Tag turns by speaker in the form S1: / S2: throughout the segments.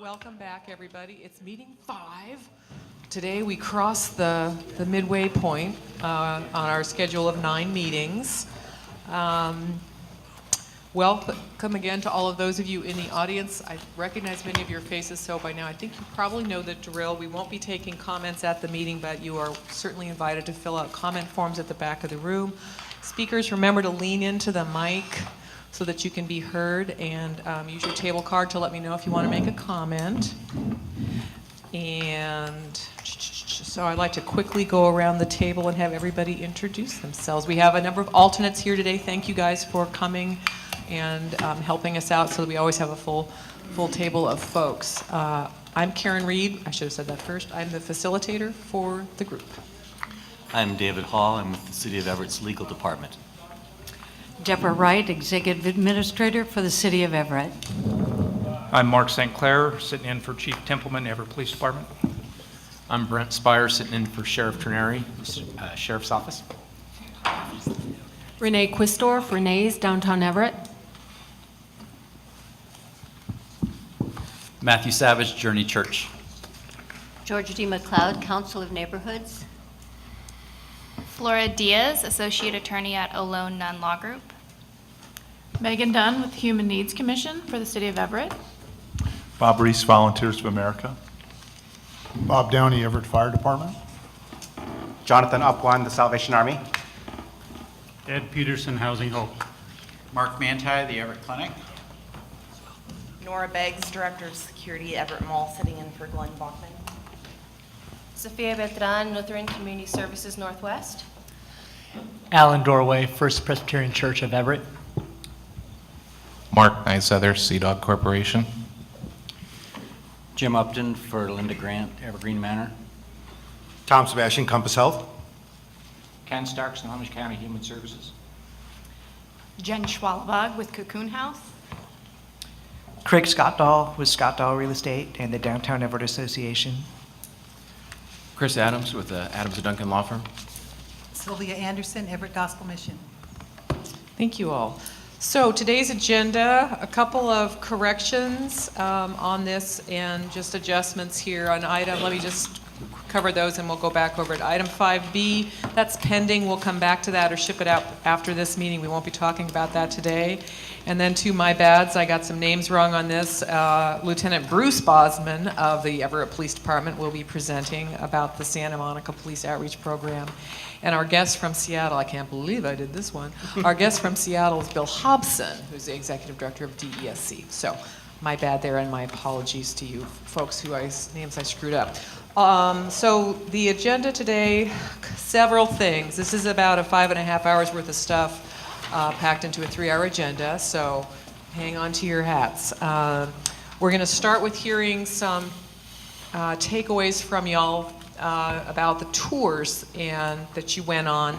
S1: welcome back, everybody. It's meeting 5. Today we cross the midway point on our schedule of 9 meetings. Welcome again to all of those of you in the audience. I recognize many of your faces, so by now I think you probably know the drill. We won't be taking comments at the meeting, but you are certainly invited to fill out comment forms at the back of the room. Speakers, remember to lean into the mic so that you can be heard, and use your table card to let me know if you want to make a comment. And so I'd like to quickly go around the table and have everybody introduce themselves. We have a number of alternates here today. Thank you guys for coming and helping us out so that we always have a full table of folks. I'm Karen Reed. I should have said that first. I'm the facilitator for the group.
S2: I'm David Hall. I'm with the City of Everett's Legal Department.
S3: Deborah Wright, Executive Administrator for the City of Everett.
S4: I'm Mark St. Clair, sitting in for Chief Templeman, Everett Police Department.
S5: I'm Brent Spire, sitting in for Sheriff Trineri, Sheriff's Office.
S6: Renee Quistorf, Renee's Downtown Everett.
S2: Matthew Savage, Journey Church.
S7: Georgia D. McLeod, Council of Neighborhoods.
S8: Flora Diaz, Associate Attorney at Alone None Law Group.
S9: Megan Dunn with Human Needs Commission for the City of Everett.
S10: Bob Reese, Volunteers of America.
S11: Bob Downey, Everett Fire Department.
S5: Jonathan Upwan, the Salvation Army.
S12: Ed Peterson, Housing Hope.
S13: Mark Manti, the Everett Clinic.
S14: Nora Beggs, Director of Security, Everett Mall, sitting in for Glenn Bachman.
S15: Sofia Beltran, Lutheran Community Services Northwest.
S16: Alan Dorway, First Presbyterian Church of Everett.
S17: Mark Niceother, Sea Dog Corporation.
S2: Jim Upton for Linda Grant, Evergreen Manor.
S18: Tom Sebastian, Compass Health.
S4: Ken Starks, Snohomish County Human Services.
S9: Jen Schwalbach with Cocoon House.
S19: Craig Scottdahl with Scottdahl Real Estate and the Downtown Everett Association.
S5: Chris Adams with the Adams & Duncan Law Firm.
S20: Sylvia Anderson, Everett Gospel Mission.
S1: Thank you all. So today's agenda, a couple of corrections on this and just adjustments here on item. Let me just cover those and we'll go back over it. Item 5B, that's pending. We'll come back to that or ship it out after this meeting. We won't be talking about that today. And then to my bads, I got some names wrong on this. Lieutenant Bruce Bosman of the Everett Police Department will be presenting about the Santa Monica Police Outreach Program. And our guest from Seattle, I can't believe I did this one. Our guest from Seattle is Bill Hobson, who's the Executive Director of DESC. So my bad there and my apologies to you folks whose names I screwed up. So the agenda today, several things. This is about a 5.5 hours worth of stuff packed into a 3-hour agenda, so hang on to your hats. We're going to start with hearing some takeaways from y'all about the tours and that you went on.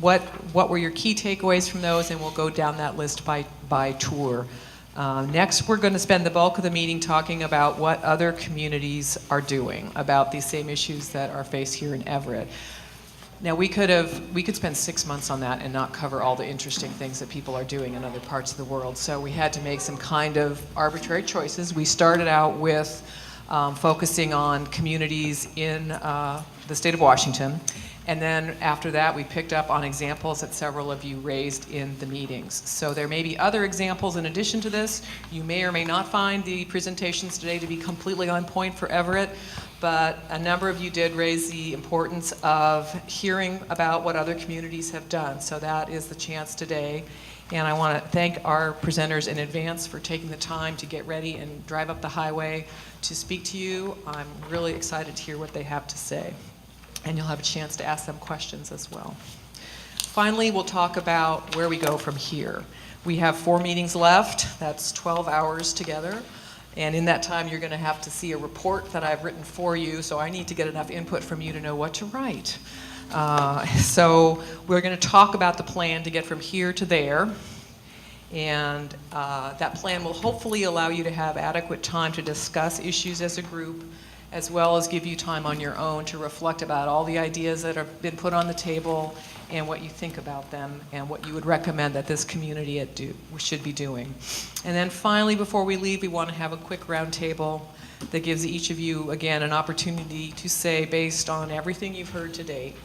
S1: What were your key takeaways from those, and we'll go down that list by tour. Next, we're going to spend the bulk of the meeting talking about what other communities are doing about these same issues that are faced here in Everett. Now, we could spend 6 months on that and not cover all the interesting things that people are doing in other parts of the world. So we had to make some kind of arbitrary choices. We started out with focusing on communities in the state of Washington. And then after that, we picked up on examples that several of you raised in the meetings. So there may be other examples in addition to this. You may or may not find the presentations today to be completely on point for Everett, but a number of you did raise the importance of hearing about what other communities have done. So that is the chance today. And I want to thank our presenters in advance for taking the time to get ready and drive up the highway to speak to you. I'm really excited to hear what they have to say. And you'll have a chance to ask them questions as well. Finally, we'll talk about where we go from here. We have 4 meetings left. That's 12 hours together. And in that time, you're going to have to see a report that I've written for you, so I need to get enough input from you to know what to write. So we're going to talk about the plan to get from here to there. And that plan will hopefully allow you to have adequate time to discuss issues as a group, as well as give you time on your own to reflect about all the ideas that have been put on the table and what you think about them and what you would recommend that this community should be doing. And then finally, before we leave, we want to have a quick roundtable that gives each of you, again, an opportunity to say, based on everything you've heard to date,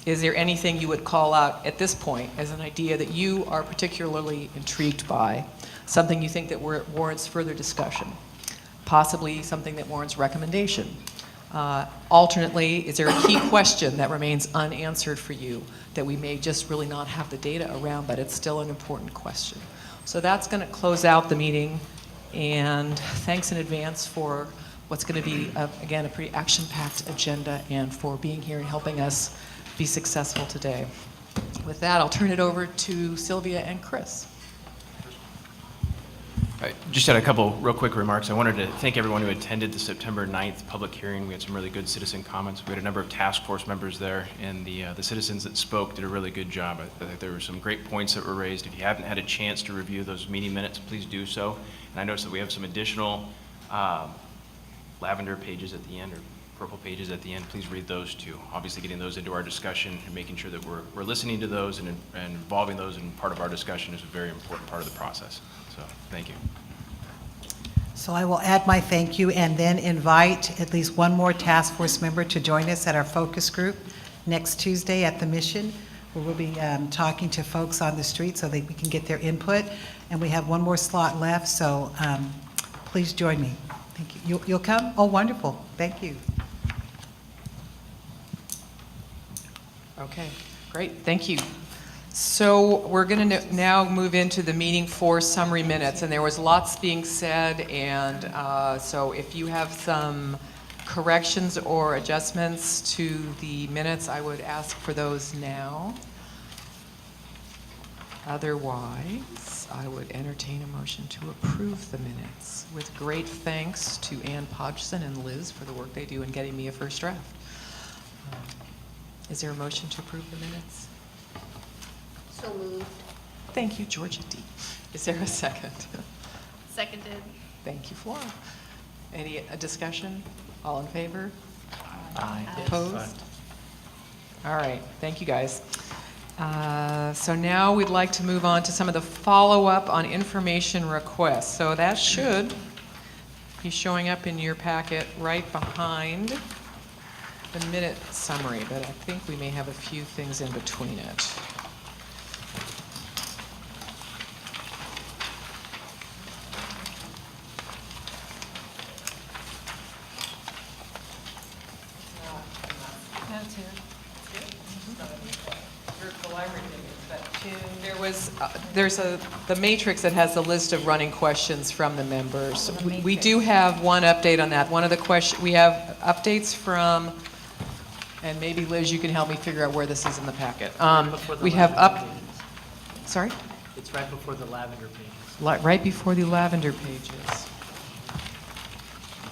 S1: is there anything you would call out at this point as an idea that you are particularly intrigued by, something you think that warrants further discussion, possibly something that warrants recommendation? Alternately, is there a key question that remains unanswered for you that we may just really not have the data around, but it's still an important question? So that's going to close out the meeting, and thanks in advance for what's going to be, again, a pretty action-packed agenda, and for being here and helping us be successful today. With that, I'll turn it over to Sylvia and Chris.
S5: I just had a couple real quick remarks. I wanted to thank everyone who attended the September 9th public hearing. We had some really good citizen comments. We had a number of task force members there, and the citizens that spoke did a really good job. I think there were some great points that were raised. If you haven't had a chance to review those meeting minutes, please do so. And I noticed that we have some additional lavender pages at the end, or purple pages at the end. Please read those too. Obviously getting those into our discussion and making sure that we're listening to those and involving those in part of our discussion is a very important part of the process. So thank you.
S20: So I will add my thank you and then invite at least one more task force member to join us at our focus group next Tuesday at the Mission, where we'll be talking to folks on the street so that we can get their input. And we have one more slot left, so please join me. Thank you. You'll come? Oh, wonderful. Thank you.
S1: Okay, great, thank you. So we're going to now move into the meeting for summary minutes, and there was lots being said, and so if you have some corrections or adjustments to the minutes, I would ask for those now. Otherwise, I would entertain a motion to approve the minutes, with great thanks to Ann Podgson and Liz for the work they do in getting me a first draft. Is there a motion to approve the minutes?
S7: So moved.
S1: Thank you, Georgia D. Is there a second?
S8: Seconded.
S1: Thank you, Flora. Any discussion? All in favor?
S16: Aye.
S1: Opposed? All right, thank you, guys. So now we'd like to move on to some of the follow-up on information requests. So that should be showing up in your packet right behind the minute summary, but I think we may have a few things in between it. There's the matrix that has the list of running questions from the members. We do have one update on that. One of the questions, we have updates from, and maybe Liz, you can help me figure out where this is in the packet. We have sorry?
S16: It's right before the lavender pages.
S1: Right before the lavender pages.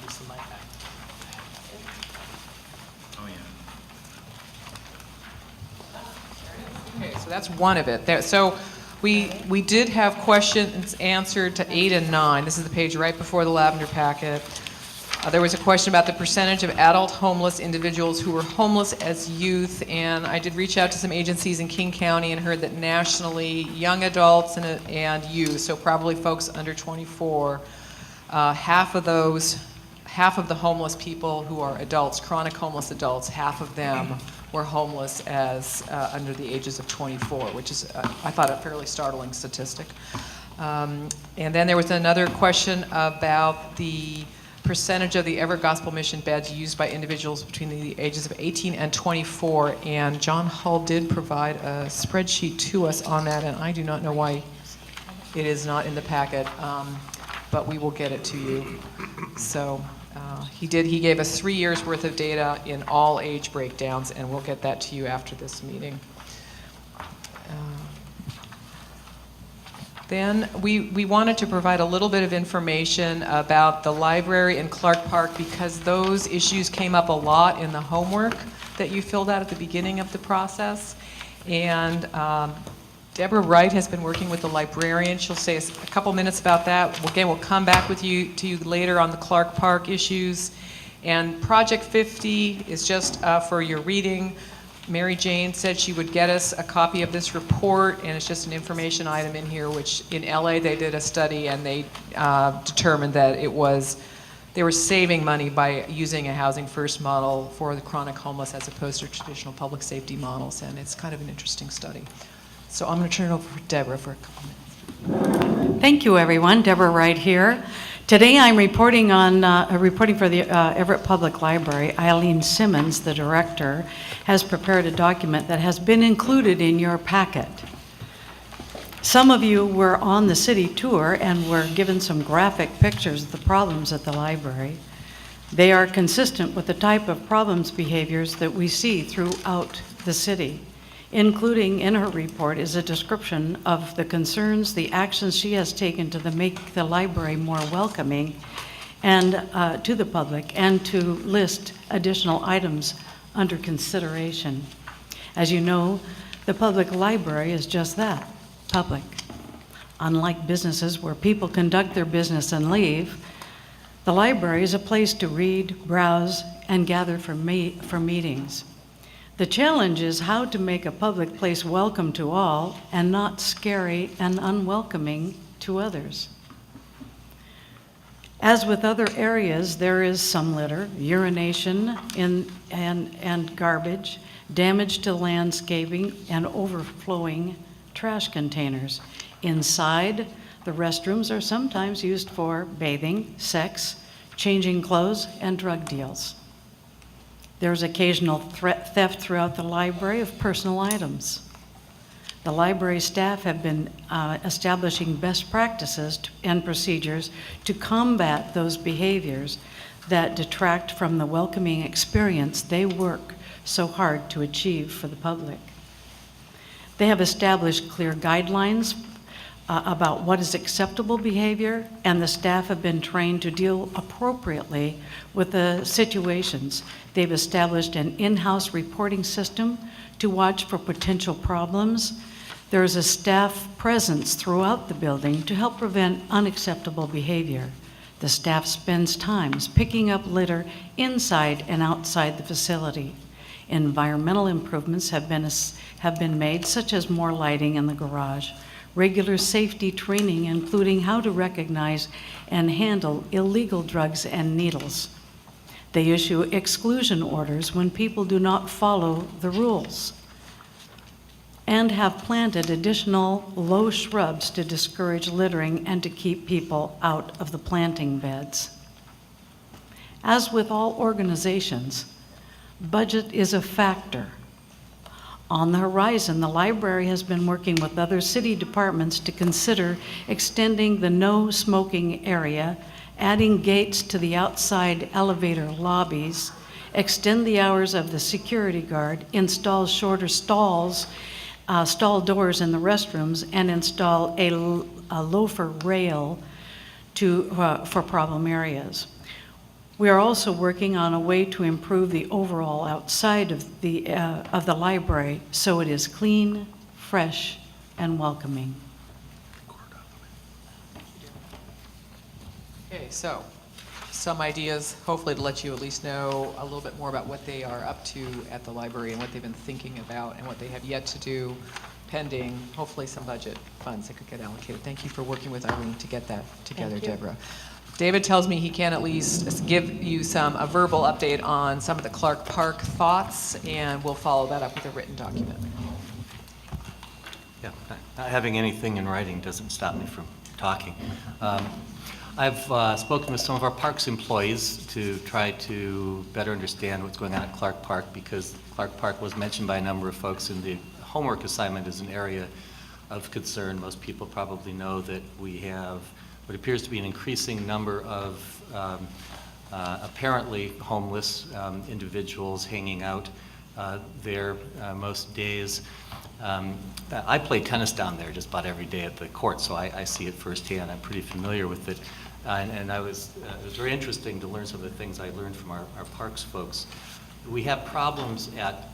S16: It's in my packet.
S13: Oh, yeah.
S1: Okay, so that's one of it. So we did have questions answered to 8 and 9. This is the page right before the lavender packet. There was a question about the percentage of adult homeless individuals who were homeless as youth, and I did reach out to some agencies in King County and heard that nationally, young adults and youth, so probably folks under 24, half of the homeless people who are adults, chronic homeless adults, half of them were homeless as under the ages of 24, which is, I thought, a fairly startling statistic. And then there was another question about the percentage of the Everett Gospel Mission beds used by individuals between the ages of 18 and 24, and John Hull did provide a spreadsheet to us on that, and I do not know why it is not in the packet, but we will get it to you. So he gave us 3 years worth of data in all age breakdowns, and we'll get that to you after this meeting. Then we wanted to provide a little bit of information about the library in Clark Park, because those issues came up a lot in the homework that you filled out at the beginning of the process. And Deborah Wright has been working with the librarian. She'll say a couple minutes about that. Again, we'll come back to you later on the Clark Park issues. And Project 50 is just for your reading. Mary Jane said she would get us a copy of this report, and it's just an information item in here, which in LA they did a study and they determined that they were saving money by using a housing first model for the chronic homeless as opposed to traditional public safety models, and it's kind of an interesting study. So I'm going to turn it over to Deborah for a couple minutes.
S3: Thank you, everyone. Deborah Wright here. Today I'm reporting for the Everett Public Library. Eileen Simmons, the director, has prepared a document that has been included in your packet. Some of you were on the city tour and were given some graphic pictures of the problems at the library. They are consistent with the type of problems behaviors that we see throughout the city. Including in her report is a description of the concerns, the actions she has taken to make the library more welcoming and to the public, and to list additional items under consideration. As you know, the public library is just that, public. Unlike businesses where people conduct their business and leave, the library is a place to read, browse, and gather for meetings. The challenge is how to make a public place welcome to all and not scary and unwelcoming to others. As with other areas, there is some litter, urination and garbage, damage to landscaping, and overflowing trash containers. Inside, the restrooms are sometimes used for bathing, sex, changing clothes, and drug deals. There's occasional theft throughout the library of personal items. The library staff have been establishing best practices and procedures to combat those behaviors that detract from the welcoming experience they work so hard to achieve for the public. They have established clear guidelines about what is acceptable behavior, and the staff have been trained to deal appropriately with the situations. They've established an in-house reporting system to watch for potential problems. There is a staff presence throughout the building to help prevent unacceptable behavior. The staff spends time picking up litter inside and outside the facility. Environmental improvements have been made, such as more lighting in the garage. Regular safety training, including how to recognize and handle illegal drugs and needles. They issue exclusion orders when people do not follow the rules, and have planted additional low shrubs to discourage littering and to keep people out of the planting beds. As with all organizations, budget is a factor. On the horizon, the library has been working with other city departments to consider extending the no smoking area, adding gates to the outside elevator lobbies, extend the hours of the security guard, install shorter stall doors in the restrooms, and install a loafer rail for problem areas. We are also working on a way to improve the overall outside of the library so it is clean, fresh, and welcoming.
S1: Okay, so some ideas, hopefully to let you at least know a little bit more about what they are up to at the library and what they've been thinking about and what they have yet to do, pending hopefully some budget funds that could get allocated. Thank you for working with Eileen to get that together, Deborah. David tells me he can at least give you a verbal update on some of the Clark Park thoughts, and we'll follow that up with a written document.
S2: Yeah, not having anything in writing doesn't stop me from talking. I've spoken with some of our parks employees to try to better understand what's going on at Clark Park, because Clark Park was mentioned by a number of folks in the homework assignment as an area of concern. Most people probably know that we have what appears to be an increasing number of apparently homeless individuals hanging out there most days. I play tennis down there just about every day at the court, so I see it firsthand. I'm pretty familiar with it. And it was very interesting to learn some of the things I learned from our parks folks. We have problems at,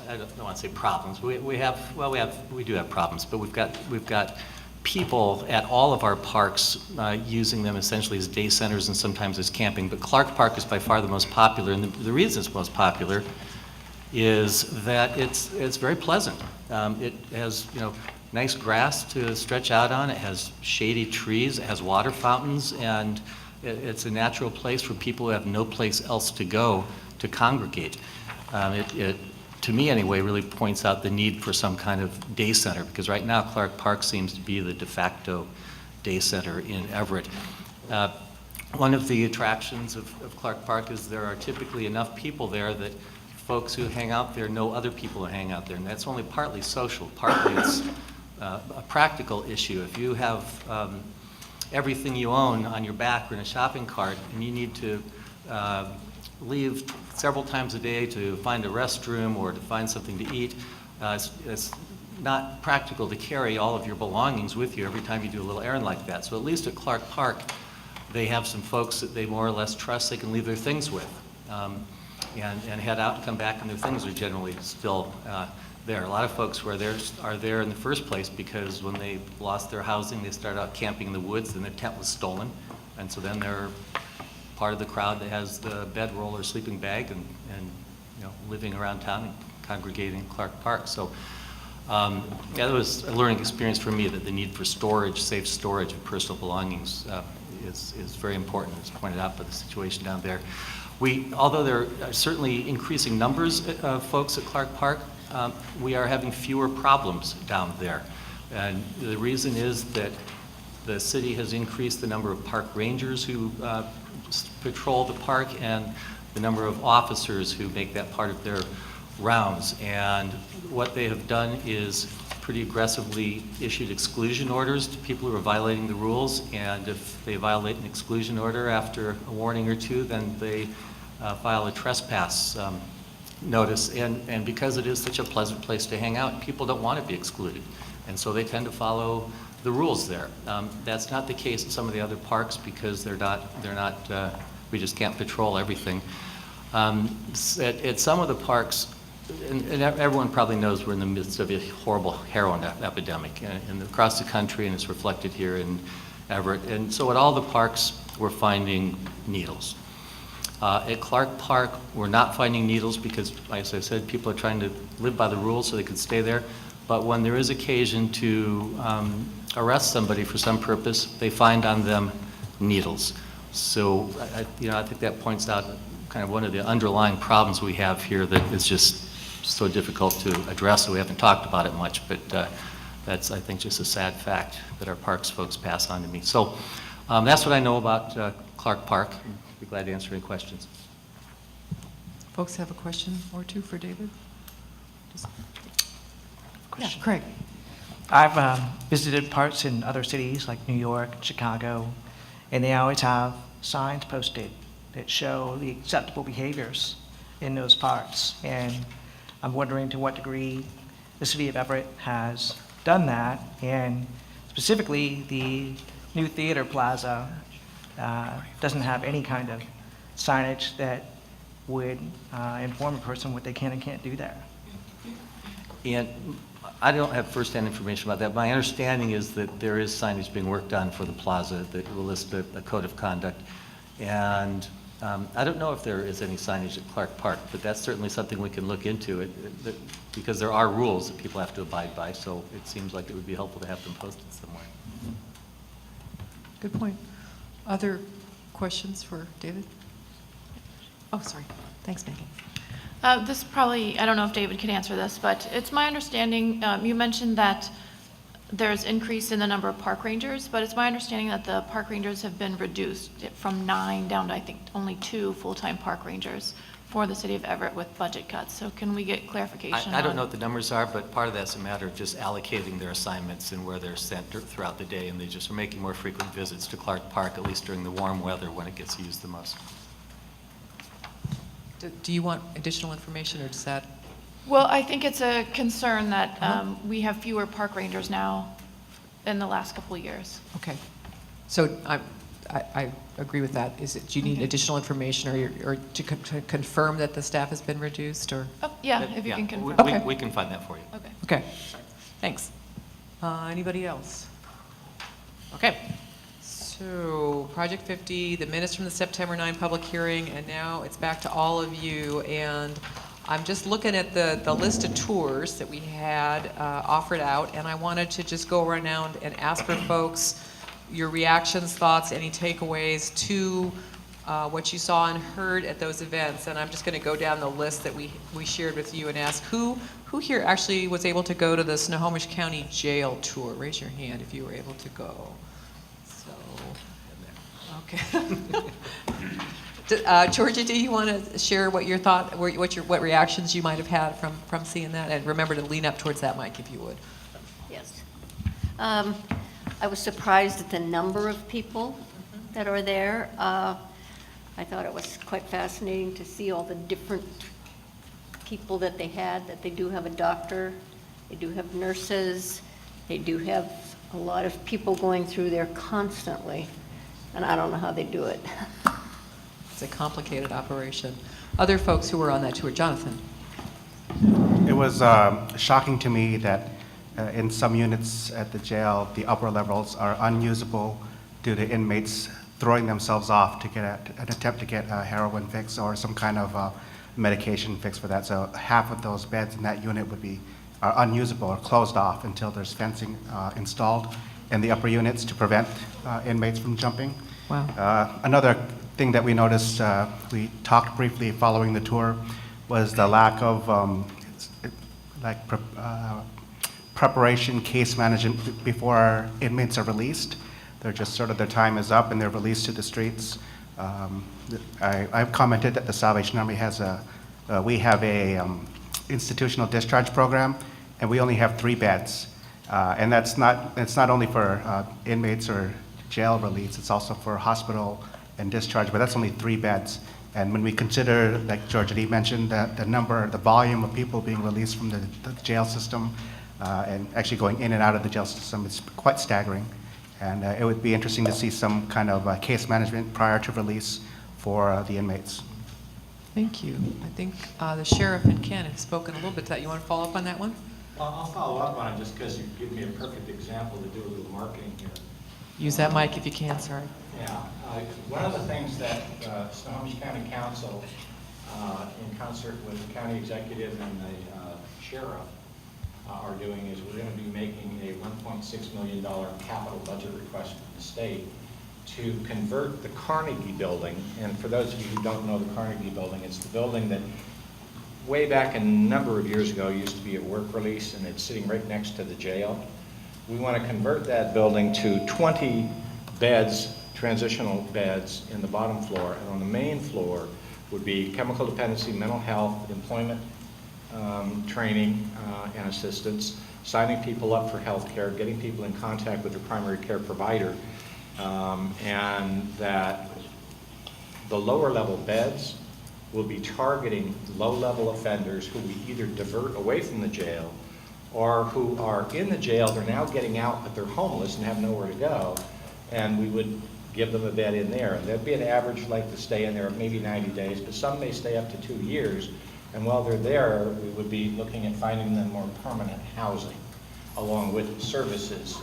S2: I don't want to say problems. We do have problems, but we've got people at all of our parks using them essentially as day centers and sometimes as camping, but Clark Park is by far the most popular, and the reason it's most popular is that it's very pleasant. It has, nice grass to stretch out on, it has shady trees, it has water fountains, and it's a natural place for people who have no place else to go to congregate. It to me anyway, really points out the need for some kind of day center, because right now Clark Park seems to be the de facto day center in Everett. One of the attractions of Clark Park is there are typically enough people there that folks who hang out there know other people who hang out there, and that's only partly social, partly it's a practical issue. If you have everything you own on your back or in a shopping cart, and you need to leave several times a day to find a restroom or to find something to eat, it's not practical to carry all of your belongings with you every time you do a little errand like that. So at least at Clark Park, they have some folks that they more or less trust they can leave their things with, and head out and come back, and their things are generally still there. A lot of folks who are there in the first place because when they lost their housing, they started out camping in the woods, and their tent was stolen, and so then they're part of the crowd that has the bedroll or sleeping bag and living around town and congregating in Clark Park. So that was a learning experience for me, that the need for storage, safe storage of personal belongings is very important, as pointed out by the situation down there. Although there are certainly increasing numbers of folks at Clark Park, we are having fewer problems down there. And the reason is that the city has increased the number of park rangers who patrol the park and the number of officers who make that part of their rounds. And what they have done is pretty aggressively issued exclusion orders to people who are violating the rules, and if they violate an exclusion order after a warning or two, then they file a trespass notice. And because it is such a pleasant place to hang out, people don't want to be excluded, and so they tend to follow the rules there. That's not the case in some of the other parks because we just can't patrol everything. At some of the parks, and everyone probably knows we're in the midst of a horrible heroin epidemic and across the country, and it's reflected here in Everett. And so at all the parks, we're finding needles. At Clark Park, we're not finding needles because, as I said, people are trying to live by the rules so they can stay there. But when there is occasion to arrest somebody for some purpose, they find on them needles. So I think that points out kind of one of the underlying problems we have here that is just so difficult to address, so we haven't talked about it much, but that's, I think, just a sad fact that our parks folks pass on to me. So that's what I know about Clark Park. I'd be glad to answer any questions.
S1: Folks have a question or two for David? Yeah, Craig.
S19: I've visited parks in other cities like New York, Chicago, and they always have signs posted that show the acceptable behaviors in those parks. And I'm wondering to what degree the city of Everett has done that, and specifically the new theater plaza doesn't have any kind of signage that would inform a person what they can and can't do there.
S2: And I don't have firsthand information about that. My understanding is that there is signage being worked on for the plaza that will list a code of conduct. And I don't know if there is any signage at Clark Park, but that's certainly something we can look into because there are rules that people have to abide by, so it seems like it would be helpful to have them posted somewhere.
S1: Good point. Other questions for David? Oh, sorry. Thanks, Megan.
S9: This probably, I don't know if David could answer this, but it's my understanding, you mentioned that there's increase in the number of park rangers, but it's my understanding that the park rangers have been reduced from 9 down to, I think, only 2 full-time park rangers for the city of Everett with budget cuts. So can we get clarification?
S2: I don't know what the numbers are, but part of that's a matter of just allocating their assignments and where they're sent throughout the day, and they just are making more frequent visits to Clark Park, at least during the warm weather when it gets used the most.
S1: Do you want additional information, or does that?
S9: Well, I think it's a concern that we have fewer park rangers now in the last couple of years.
S1: Okay. So I agree with that. Do you need additional information or to confirm that the staff has been reduced, or?
S9: Oh, yeah, if you can confirm.
S2: We can find that for you.
S9: Okay.
S1: Okay. Thanks. Anybody else? Okay. So, Project 50, the minutes from the September 9 public hearing, and now it's back to all of you. And I'm just looking at the list of tours that we had offered out, and I wanted to just go around and ask for folks your reactions, thoughts, any takeaways to what you saw and heard at those events. And I'm just going to go down the list that we shared with you and ask who here actually was able to go to the Snohomish County Jail tour. Raise your hand if you were able to go. Okay. Georgia, do you want to share what your thought, what reactions you might have had from seeing that? And remember to lean up towards that mic if you would.
S7: Yes. I was surprised at the number of people that are there. I thought it was quite fascinating to see all the different people that they had, that they do have a doctor, they do have nurses, they do have a lot of people going through there constantly. And I don't know how they do it.
S1: It's a complicated operation. Other folks who were on that tour, Jonathan.
S18: It was shocking to me that in some units at the jail, the upper levels are unusable due to inmates throwing themselves off to get an attempt to get a heroin fix or some kind of medication fix for that. So half of those beds in that unit are unusable or closed off until there's fencing installed in the upper units to prevent inmates from jumping.
S1: Wow.
S18: Another thing that we noticed, we talked briefly following the tour, was the lack of preparation, case management before our inmates are released. They're just sort of, their time is up and they're released to the streets. I've commented that the Salvation Army we have a institutional discharge program, and we only have 3 beds. And it's not only for inmates or jail release, it's also for hospital and discharge, but that's only 3 beds. And when we consider, like Georgia Lee mentioned, the volume of people being released from the jail system and actually going in and out of the jail system, it's quite staggering. And it would be interesting to see some kind of case management prior to release for the inmates.
S1: Thank you. I think the sheriff and Ken have spoken a little bit to that. You want to follow up on that one?
S13: I'll follow up on it just because you give me a perfect example to do a little marketing here.
S1: Use that mic if you can, sorry.
S13: Yeah. One of the things that Snohomish County Council, in concert with the county executive and the sheriff, are doing is we're going to be making a $1.6 million capital budget request from the state to convert the Carnegie building. And for those of you who don't know the Carnegie building, it's the building that way back a number of years ago used to be a work release, and it's sitting right next to the jail. We want to convert that building to 20 beds, transitional beds in the bottom floor, and on the main floor would be chemical dependency, mental health, employment training and assistance, signing people up for health care, getting people in contact with their primary care provider, and that the lower level beds will be targeting low-level offenders who we either divert away from the jail or who are in the jail, they're now getting out, but they're homeless and have nowhere to go, and we would give them a bed in there. And there'd be an average length to stay in there of maybe 90 days, but some may stay up to 2 years. And while they're there, we would be looking at finding them more permanent housing, along with services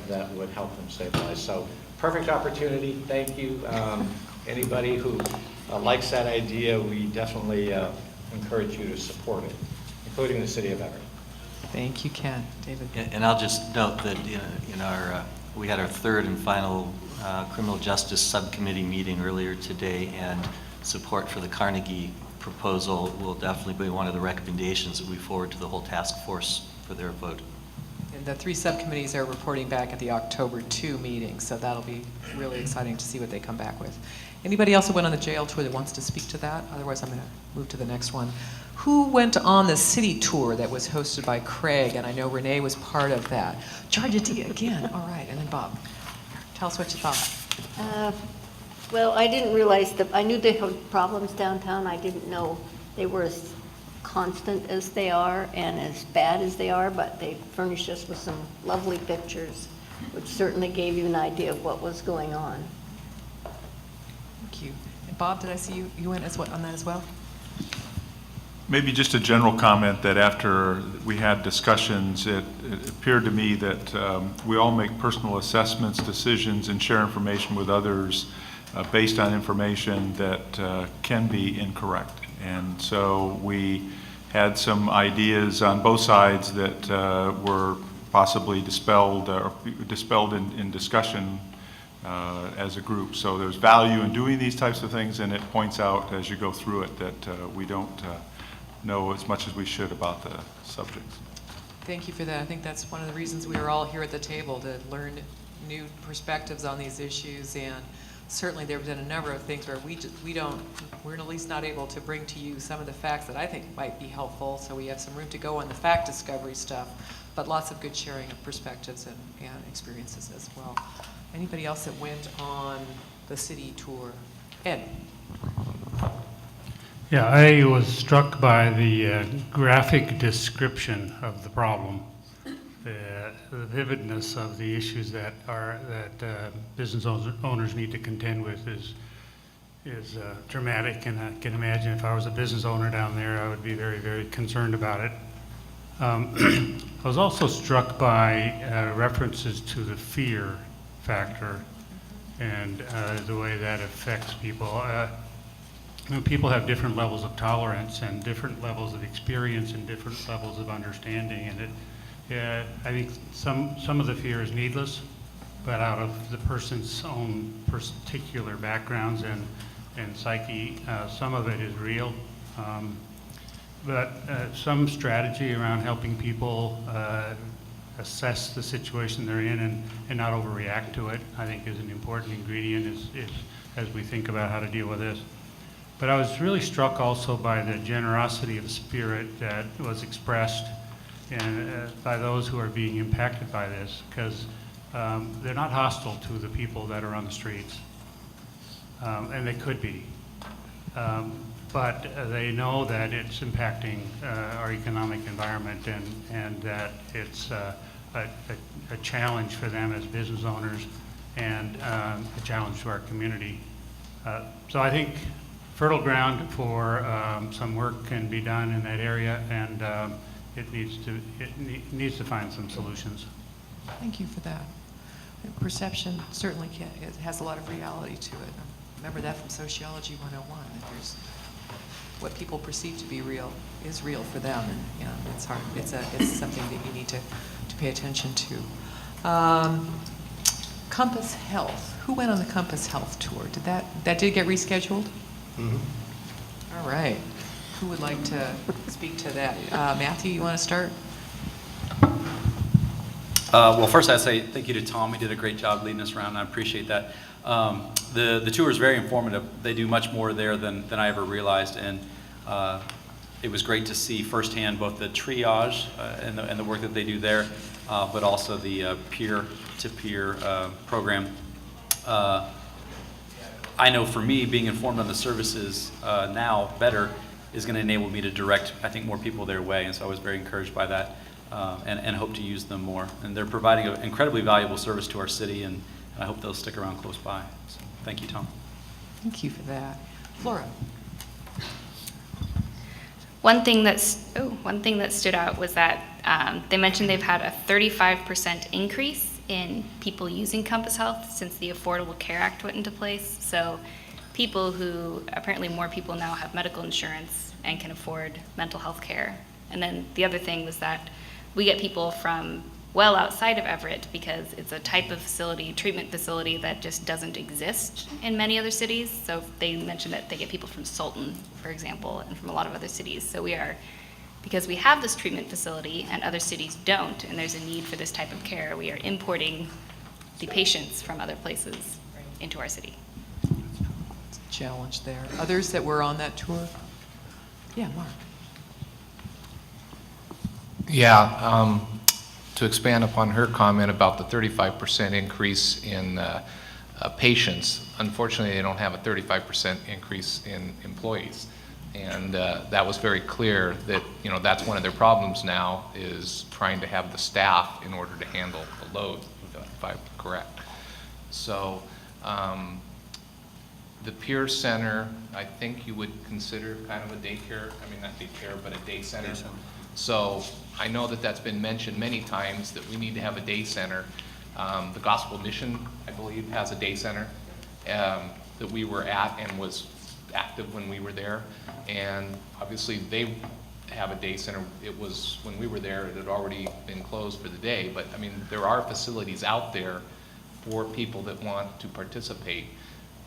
S13: that would help them stabilize. So, perfect opportunity. Thank you. Anybody who likes that idea, we definitely encourage you to support it, including the city of Everett.
S1: Thank you, Ken. David?
S2: And I'll just note that in our, we had our 3rd and final criminal justice subcommittee meeting earlier today, and support for the Carnegie proposal will definitely be one of the recommendations that we forward to the whole task force for their vote.
S1: And the 3 subcommittees are reporting back at the October 2 meeting, so that'll be really exciting to see what they come back with. Anybody else who went on the jail tour that wants to speak to that? Otherwise, I'm going to move to the next one. Who went on the city tour that was hosted by Craig? And I know Renee was part of that. Georgia D again. All right, and then Bob. Tell us what you thought.
S7: Well, I didn't realize that, I knew they had problems downtown. I didn't know they were as constant as they are and as bad as they are, but they furnished us with some lovely pictures, which certainly gave you an idea of what was going on.
S1: Thank you. And Bob, did I see you went on that as well?
S10: Maybe just a general comment that after we had discussions, it appeared to me that we all make personal assessments, decisions, and share information with others based on information that can be incorrect. And so we had some ideas on both sides that were possibly dispelled in discussion as a group. So there's value in doing these types of things, and it points out as you go through it that we don't know as much as we should about the subjects.
S1: Thank you for that. I think that's one of the reasons we are all here at the table, to learn new perspectives on these issues. And certainly there have been a number of things where we're at least not able to bring to you some of the facts that I think might be helpful. So we have some room to go on the fact discovery stuff, but lots of good sharing of perspectives and experiences as well. Anybody else that went on the city tour? Ed?
S12: Yeah, I was struck by the graphic description of the problem, the vividness of the issues that business owners need to contend with is dramatic, and I can imagine if I was a business owner down there, I would be very, very concerned about it. I was also struck by references to the fear factor and the way that affects people. People have different levels of tolerance and different levels of experience and different levels of understanding, and I think some of the fear is needless, but out of the person's own particular backgrounds and psyche, some of it is real. But some strategy around helping people assess the situation they're in and not overreact to it, I think, is an important ingredient as we think about how to deal with this. But I was really struck also by the generosity of spirit that was expressed by those who are being impacted by this, because they're not hostile to the people that are on the streets, and they could be. But they know that it's impacting our economic environment and that it's a challenge for them as business owners and a challenge to our community. So I think fertile ground for some work can be done in that area, and it needs to find some solutions.
S1: Thank you for that. Perception certainly it has a lot of reality to it. Remember that from Sociology 101, that there's what people perceive to be real is real for them, and it's hard. It's something that you need to pay attention to. Compass Health. Who went on the Compass Health tour? Did that did get rescheduled? Mm-hmm. All right. Who would like to speak to that? Matthew, you want to start?
S21: Well, first I'd say thank you to Tom. He did a great job leading us around, and I appreciate that. The tour is very informative. They do much more there than I ever realized, and it was great to see firsthand both the triage and the work that they do there, but also the peer-to-peer program. I know for me, being informed on the services now better is going to enable me to direct, I think, more people their way, and so I was very encouraged by that and hope to use them more. And they're providing an incredibly valuable service to our city, and I hope they'll stick around close by. So, thank you, Tom.
S1: Thank you for that. Flora.
S22: One thing that stood out was that they mentioned they've had a 35% increase in people using Compass Health since the Affordable Care Act went into place. So people who, apparently more people now have medical insurance and can afford mental health care. And then the other thing was that we get people from well outside of Everett because it's a type of facility, treatment facility, that just doesn't exist in many other cities. So they mentioned that they get people from Sultan, for example, and from a lot of other cities. So because we have this treatment facility and other cities don't, and there's a need for this type of care, we are importing the patients from other places into our city.
S1: It's a challenge there. Others that were on that tour? Yeah, Mark.
S17: Yeah, to expand upon her comment about the 35% increase in patients, unfortunately they don't have a 35% increase in employees. And that was very clear that, that's one of their problems now, is trying to have the staff in order to handle the load, if I'm correct. So The Peer Center, I think you would consider kind of a daycare, I mean, not daycare, but a day center. So I know that that's been mentioned many times, that we need to have a day center. The Gospel Mission, I believe, has a day center that we were at and was active when we were there. And obviously they have a day center. It was, when we were there, it had already been closed for the day. But I mean, there are facilities out there for people that want to participate.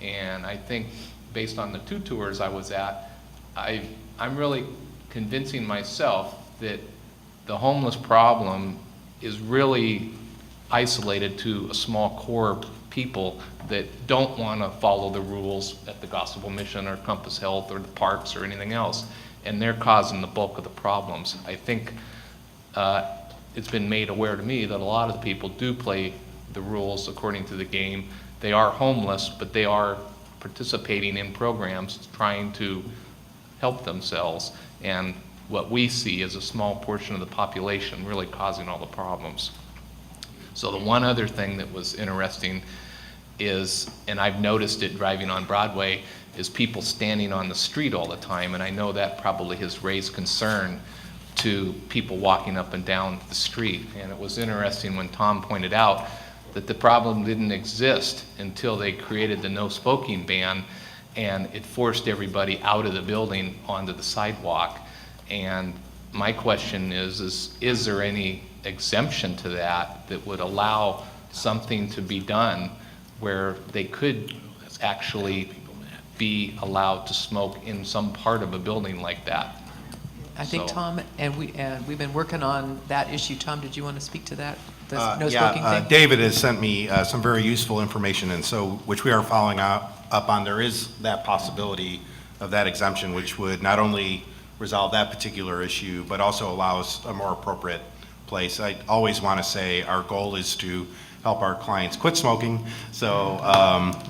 S17: And I think based on the 2 tours I was at, I'm really convincing myself that the homeless problem is really isolated to a small core of people that don't want to follow the rules at the Gospel Mission or Compass Health or the parks or anything else, and they're causing the bulk of the problems. I think it's been made aware to me that a lot of the people do play the rules according to the game. They are homeless, but they are participating in programs trying to help themselves, and what we see is a small portion of the population really causing all the problems. So the one other thing that was interesting is, and I've noticed it driving on Broadway, is people standing on the street all the time, and I know that probably has raised concern to people walking up and down the street. And it was interesting when Tom pointed out that the problem didn't exist until they created the no smoking ban, and it forced everybody out of the building onto the sidewalk. And my question is there any exemption to that that would allow something to be done where they could actually be allowed to smoke in some part of a building like that?
S1: I think
S17: So-
S1: Tom, and we've been working on that issue. Tom, did you want to speak to that? The no smoking thing?
S6: David has sent me some very useful information, and so, which we are following up on. There is that possibility of that exemption, which would not only resolve that particular issue, but also allow us a more appropriate place. I always want to say our goal is to help our clients quit smoking, so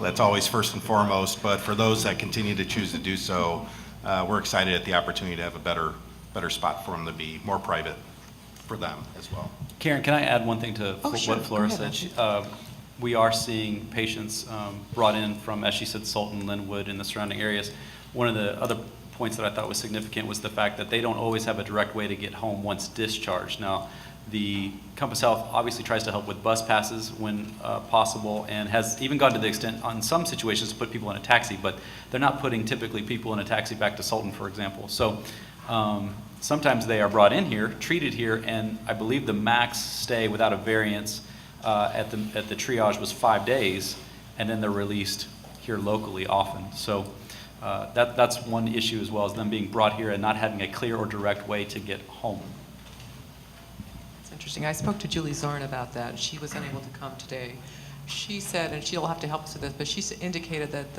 S6: that's always first and foremost. But for those that continue to choose to do so, we're excited at the opportunity to have a better spot for them to be more private for them as well.
S21: Karen, can I add one thing to
S1: sure.
S21: what Flora
S1: Go ahead,
S21: said? We are seeing patients brought in from, as she said, Sultan, Linwood, and the surrounding areas. One of the other points that I thought was significant was the fact that they don't always have a direct way to get home once discharged. Now, the Compass Health obviously tries to help with bus passes when possible, and has even gone to the extent on some situations to put people in a taxi, but they're not putting typically people in a taxi back to Sultan, for example. So sometimes they are brought in here, treated here, and I believe the max stay without a variance at the triage was 5 days, and then they're released here locally often. So that's one issue, as well as them being brought here and not having a clear or direct way to get home.
S1: It's interesting. I spoke to Julie Zorn about that. She was unable to come today. She said, and she'll have to help us with this, but she indicated that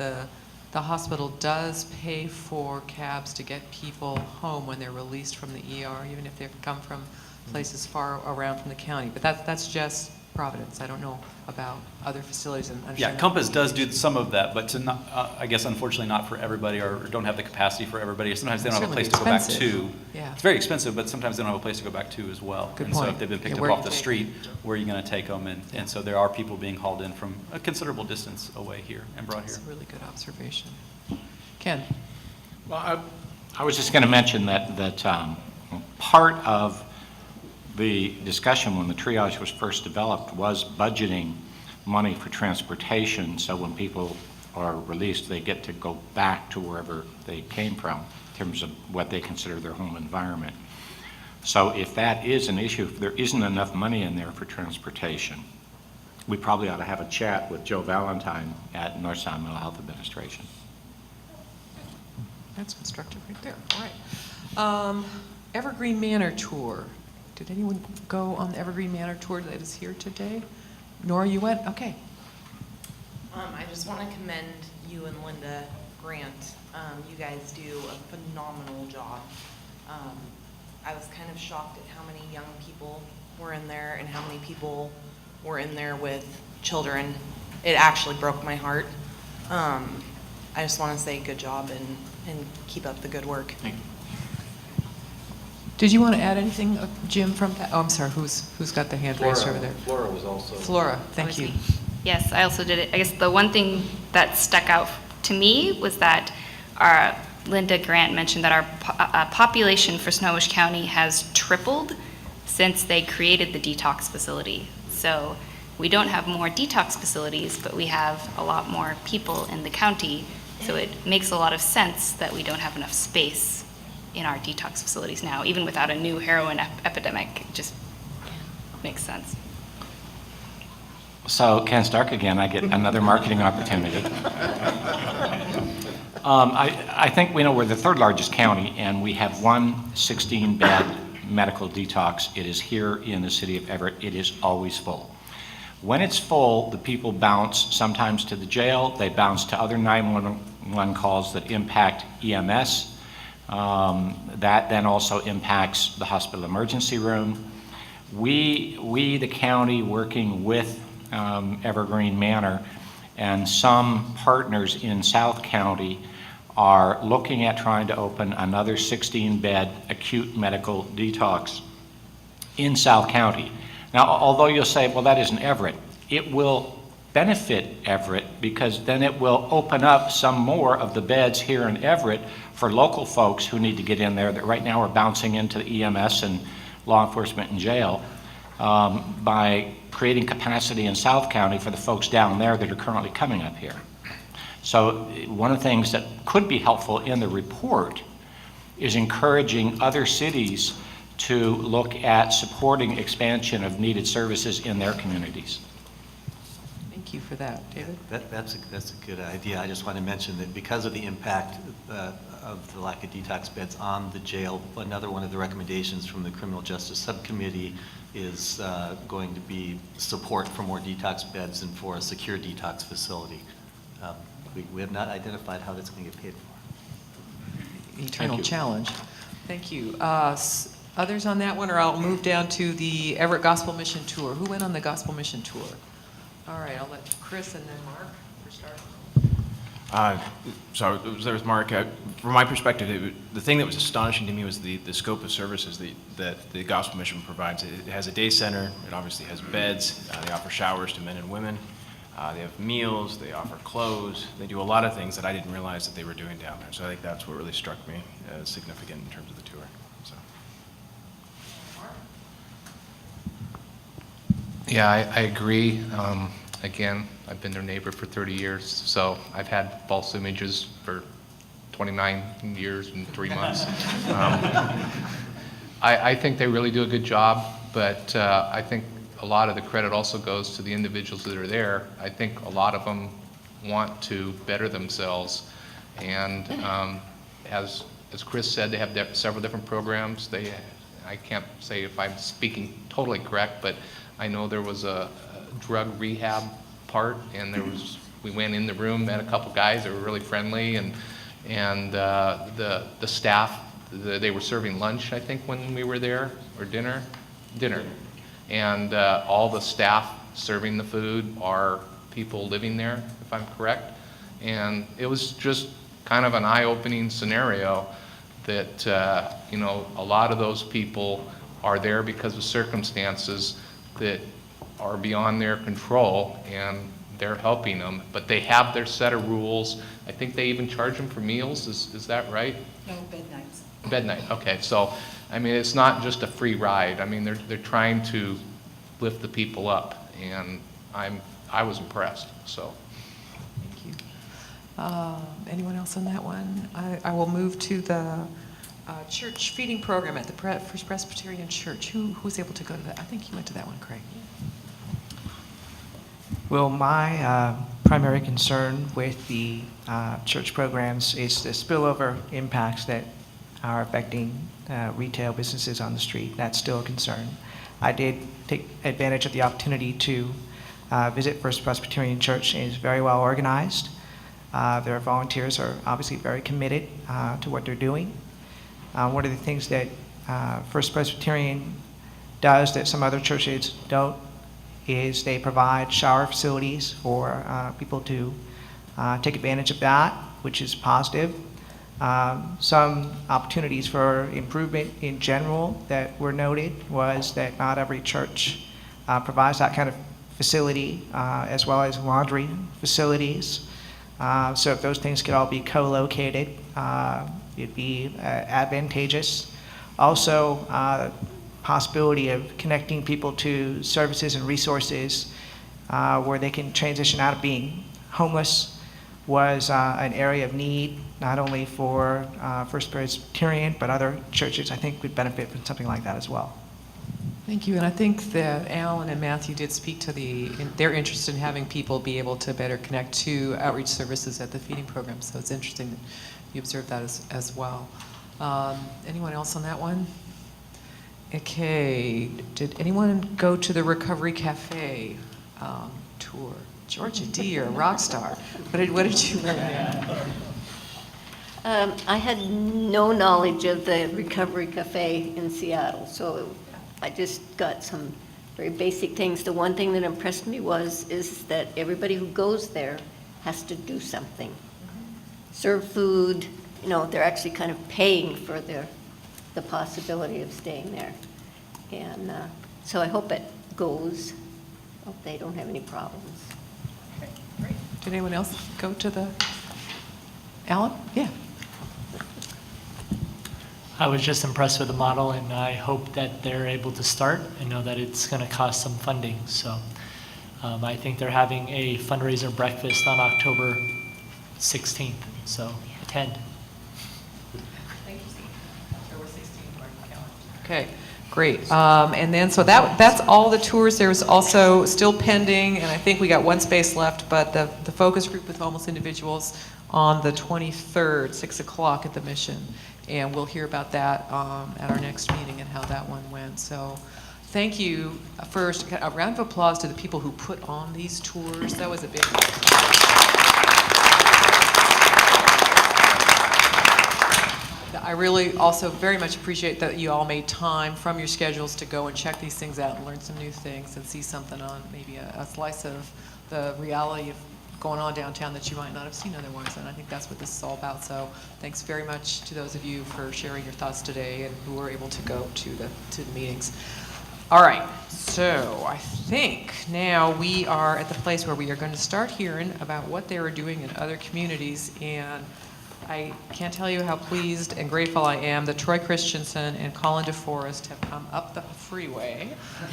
S1: the hospital does pay for cabs to get people home when they're released from the ER, even if they come from places far around from the county. But that's just Providence. I don't know about other facilities. And
S21: Yeah, Compass does do some of that, but to not, I guess unfortunately not for everybody, or don't have the capacity for everybody. Sometimes they don't have a place to go back to.
S1: Yeah.
S21: It's very expensive, but sometimes they don't have a place to go back to as well.
S1: Good
S21: And so
S1: point.
S21: if they've been picked
S1: Yeah,
S21: up
S1: where
S21: off
S1: you
S21: the
S1: take
S21: street, where are you going to take them? And so there are people being hauled in from a considerable distance away here and brought here.
S1: That's a really good observation. Ken?
S11: Well, I was just going to mention that part of the discussion when the triage was first developed was budgeting money for transportation, so when people are released, they get to go back to wherever they came from in terms of what they consider their home environment. So if that is an issue, if there isn't enough money in there for transportation, we probably ought to have a chat with Joe Valentine at North Sound Mental Health Administration.
S1: That's constructive right there. All right. Evergreen Manor Tour. Did anyone go on the Evergreen Manor Tour that is here today? Nora, you went? Okay.
S14: I just want to commend you and Linda Grant. You guys do a phenomenal job. I was kind of shocked at how many young people were in there and how many people were in there with children. It actually broke my heart. I just want to say good job and keep up the good work.
S11: Thank you.
S1: Did you want to add anything, Jim, from that? Oh, I'm sorry. Who's got the hand raised over there?
S21: Flora was also.
S1: Flora, thank you.
S22: Yes, I also did it. I guess the one thing that stuck out to me was that our Linda Grant mentioned that our population for Snohomish County has tripled since they created the detox facility. So we don't have more detox facilities, but we have a lot more people in the county. So it makes a lot of sense that we don't have enough space in our detox facilities now, even without a new heroin epidemic. It just makes sense.
S11: So Ken Stark again, I get another marketing opportunity. I think we know we're the third largest county, and we have one 16-bed medical detox. It is here in the city of Everett. It is always full. When it's full, the people bounce sometimes to the jail. They bounce to other 911 calls that impact EMS. That then also impacts the hospital emergency room. We, the county, working with Evergreen Manor and some partners in South County, are looking at trying to open another 16-bed acute medical detox in South County. Now, although you'll say, well, that isn't Everett, it will benefit Everett because then it will open up some more of the beds here in Everett for local folks who need to get in there that right now are bouncing into the EMS and law enforcement and jail by creating capacity in South County for the folks down there that are currently coming up here. So one of the things that could be helpful in the report is encouraging other cities to look at supporting expansion of needed services in their communities.
S1: Thank you for that. David?
S2: That's a good idea. I just want to mention that because of the impact of the lack of detox beds on the jail, another one of the recommendations from the Criminal Justice Subcommittee is going to be support for more detox beds and for a secure detox facility. We have not identified how that's going to get paid for.
S1: Eternal challenge. Thank you. Others on that one, or I'll move down to the Everett Gospel Mission Tour. Who went on the Gospel Mission Tour? All right, I'll let Chris and then Mark for start.
S5: So there's Mark. From my perspective, the thing that was astonishing to me was the scope of services that the Gospel Mission provides. It has a day center. It obviously has beds. They offer showers to men and women. They have meals. They offer clothes. They do a lot of things that I didn't realize that they were doing down there. So I think that's what really struck me as significant in terms of the tour. So.
S17: Yeah, I agree. Again, I've been their neighbor for 30 years, so I've had false images for 29 years and 3 months. I think they really do a good job, but I think a lot of the credit also goes to the individuals that are there. I think a lot of them want to better themselves, and as Chris said, they have several different programs. I can't say if I'm speaking totally correct, but I know there was a drug rehab part, and we went in the room, met a couple guys that were really friendly, and the staff, they were serving lunch, I think, when we were there, or dinner, and all the staff serving the food are people living there, if I'm correct, and it was just kind of an eye-opening scenario that a lot of those people are there because of circumstances that are beyond their control, and they're helping them, but they have their set of rules. I think they even charge them for meals, is that right?
S20: No, bed nights.
S17: Bed night, okay. So, I mean, it's not just a free ride. I mean, they're trying to lift the people up, and I was impressed, so.
S1: Thank you. Anyone else on that one? I will move to the church feeding program at the First Presbyterian Church. Who's able to go to that? I think you went to that one, Craig.
S19: Well, my primary concern with the church programs is the spillover impacts that are affecting retail businesses on the street. That's still a concern. I did take advantage of the opportunity to visit First Presbyterian Church, and it's very well organized. Their volunteers are obviously very committed to what they're doing. One of the things that First Presbyterian does that some other churches don't is they provide shower facilities for people to take advantage of that, which is positive. Some opportunities for improvement in general that were noted was that not every church provides that kind of facility, as well as laundry facilities. So if those things could all be co-located, it'd be advantageous. Also, possibility of connecting people to services and resources where they can transition out of being homeless was an area of need, not only for First Presbyterian, but other churches, I think, would benefit from something like that as well.
S1: Thank you, and I think that Alan and Matthew did speak to their interest in having people be able to better connect to outreach services at the feeding program, so it's interesting that you observed that as well. Anyone else on that one? Okay, did anyone go to the Recovery Cafe tour? Georgia D, you're a rock star. What did you learn there?
S7: I had no knowledge of the Recovery Cafe in Seattle, so I just got some very basic things. The one thing that impressed me is that everybody who goes there has to do something. Serve food, they're actually kind of paying for the possibility of staying there. And so I hope it goes. Hope they don't have any problems.
S1: Okay, great. Did anyone else go to the, Alan? Yeah.
S16: I was just impressed with the model, and I hope that they're able to start. I know that it's going to cost some funding, so I think they're having a fundraiser breakfast on October 16th, so attend.
S1: Thank you, Steve. October 16th, mark your calendar. Okay, great. And then, so that's all the tours. There's also still pending, and I think we got one space left, but the focus group with homeless individuals on the 23rd, 6 o'clock at the Mission. And we'll hear about that at our next meeting and how that one went. So thank you. First, a round of applause to the people who put on these tours. That was a big one. I really also very much appreciate that you all made time from your schedules to go and check these things out and learn some new things and see something on maybe a slice of the reality of going on downtown that you might not have seen otherwise, and I think that's what this is all about. So thanks very much to those of you for sharing your thoughts today and who were able to go to the meetings. All right, so I think now we are at the place where we are going to start hearing about what they are doing in other communities, and I can't tell you how pleased and grateful I am that Troy Christensen and Colin DeForest have come up the freeway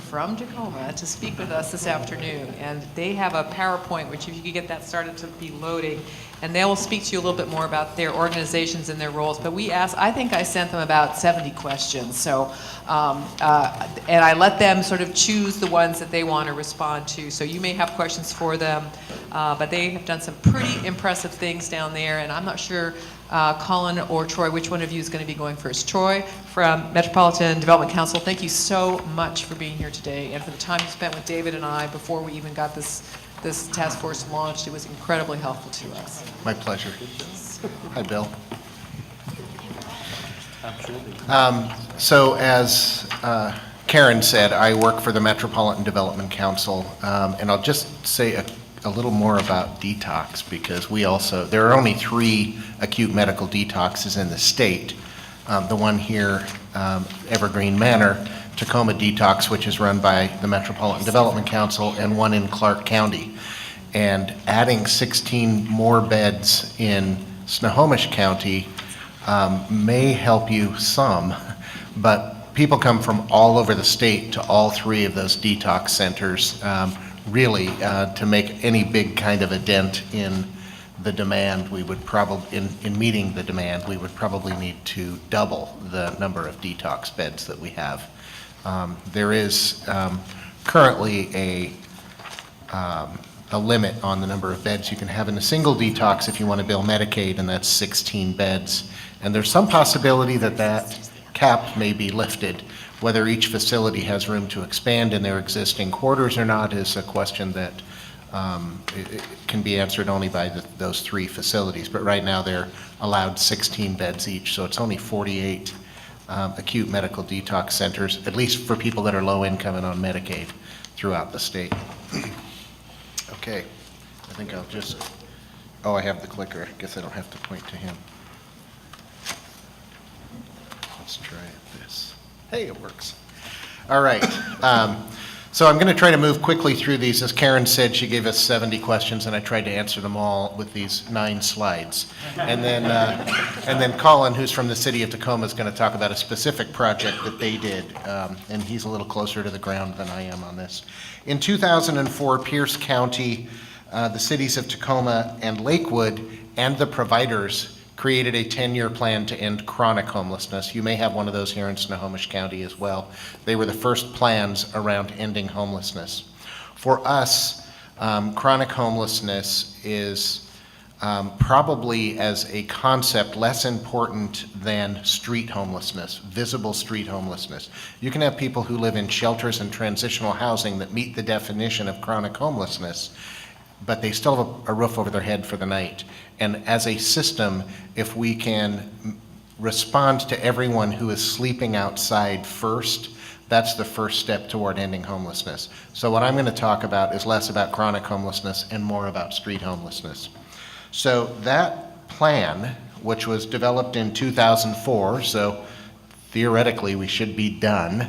S1: from Tacoma to speak with us this afternoon. And they have a PowerPoint, which if you could get that started to be loading, and they will speak to you a little bit more about their organizations and their roles. But I think I sent them about 70 questions. So, and I let them sort of choose the ones that they want to respond to. So you may have questions for them, but they have done some pretty impressive things down there. And I'm not sure, Colin or Troy, which one of you is going to be going first. Troy from Metropolitan Development Council, thank you so much for being here today and for the time you spent with David and I before we even got this task force launched. It was incredibly helpful to us.
S6: My pleasure. Hi, Bill. So as Karen said, I work for the Metropolitan Development Council, and I'll just say a little more about detox, because there are only 3 acute medical detoxes in the state. The one here, Evergreen Manor, Tacoma Detox, which is run by the Metropolitan Development Council, and one in Clark County. And adding 16 more beds in Snohomish County may help you some, but people come from all over the state to all 3 of those detox centers. Really, to make any big kind of a dent in the demand, we would probably, in meeting the demand, we would probably need to double the number of detox beds that we have. There is currently a limit on the number of beds you can have in a single detox if you want to bill Medicaid, and that's 16 beds. And there's some possibility that cap may be lifted. Whether each facility has room to expand in their existing quarters or not is a question that it can be answered only by those 3 facilities. But right now they're allowed 16 beds each, so it's only 48 acute medical detox centers, at least for people that are low income and on Medicaid throughout the state. Okay, I think I'll just, I have the clicker. I guess I don't have to point to him. Let's try this. Hey, it works. All right.
S4: So I'm going to try to move quickly through these. As Karen said, she gave us 70 questions, and I tried to answer them all with these 9 slides. And then Colin, who's from the city of Tacoma, is going to talk about a specific project that they did, and he's a little closer to the ground than I am on this. In 2004, Pierce County, the cities of Tacoma and Lakewood, and the providers created a 10-year plan to end chronic homelessness. You may have one of those here in Snohomish County as well. They were the first plans around ending homelessness. For us, chronic homelessness is probably as a concept less important than street homelessness, visible street homelessness. You can have people who live in shelters and transitional housing that meet the definition of chronic homelessness, but they still have a roof over their head for the night. And as a system, if we can respond to everyone who is sleeping outside first, that's the first step toward ending homelessness. So what I'm going to talk about is less about chronic homelessness and more about street homelessness. So that plan, which was developed in 2004, so theoretically we should be done,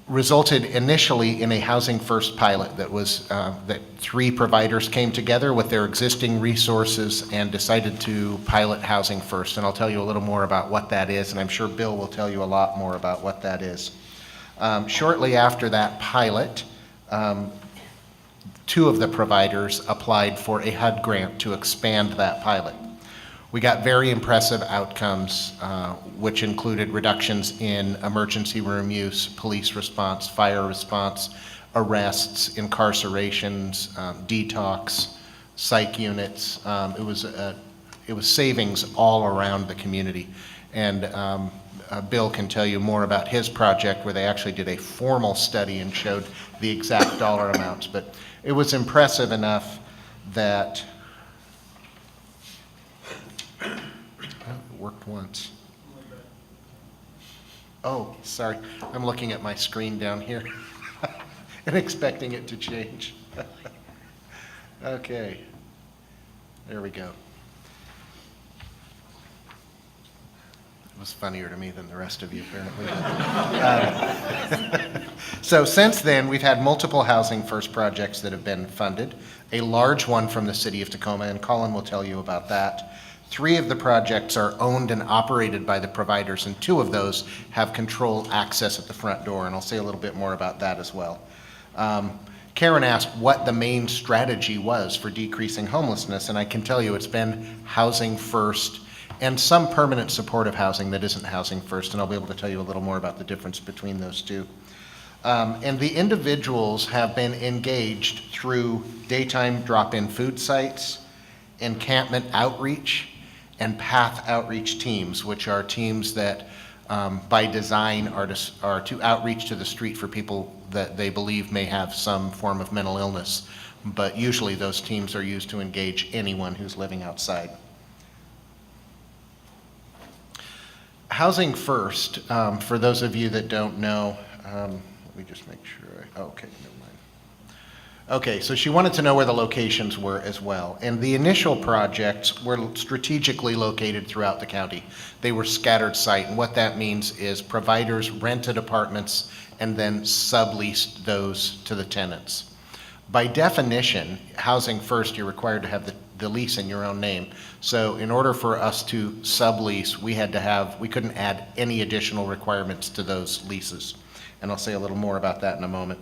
S4: resulted initially in a Housing First pilot that was that 3 providers came together with their existing resources and decided to pilot Housing First. And I'll tell you a little more about what that is, and I'm sure Bill will tell you a lot more about what that is. Shortly after that pilot, 2 of the providers applied for a HUD grant to expand that pilot. We got very impressive outcomes, which included reductions in emergency room use, police response, fire response, arrests, incarcerations, detox, psych units. It was savings all around the community. And Bill can tell you more about his project where they actually did a formal study and showed the exact dollar amounts. But it was impressive enough that it worked once. Oh, sorry. I'm looking at my screen down here and expecting it to change. Okay. There we go. It was funnier to me than the rest of you, apparently. So since then, we've had multiple Housing First projects that have been funded, a large one from the city of Tacoma, and Colin will tell you about that. 3 of the projects are owned and operated by the providers, and 2 of those have control access at the front door, and I'll say a little bit more about that as well. Karen asked what the main strategy was for decreasing homelessness, and I can tell you it's been Housing First and some permanent supportive housing that isn't Housing First, and I'll be able to tell you a little more about the difference between those 2. And the individuals have been engaged through daytime drop-in food sites, encampment outreach, and path outreach teams, which are teams that by design are to outreach to the street for people that they believe may have some form of mental illness. But usually those teams are used to engage anyone who's living outside. Housing First, for those of you that don't know, let me just make sure, okay, never mind. Okay, so she wanted to know where the locations were as well. And the initial projects were strategically located throughout the county. They were scattered site, and what that means is providers rented apartments and then subleased those to the tenants. By definition, Housing First, you're required to have the lease in your own name. So in order for us to sublease, we couldn't add any additional requirements to those leases. And I'll say a little more about that in a moment.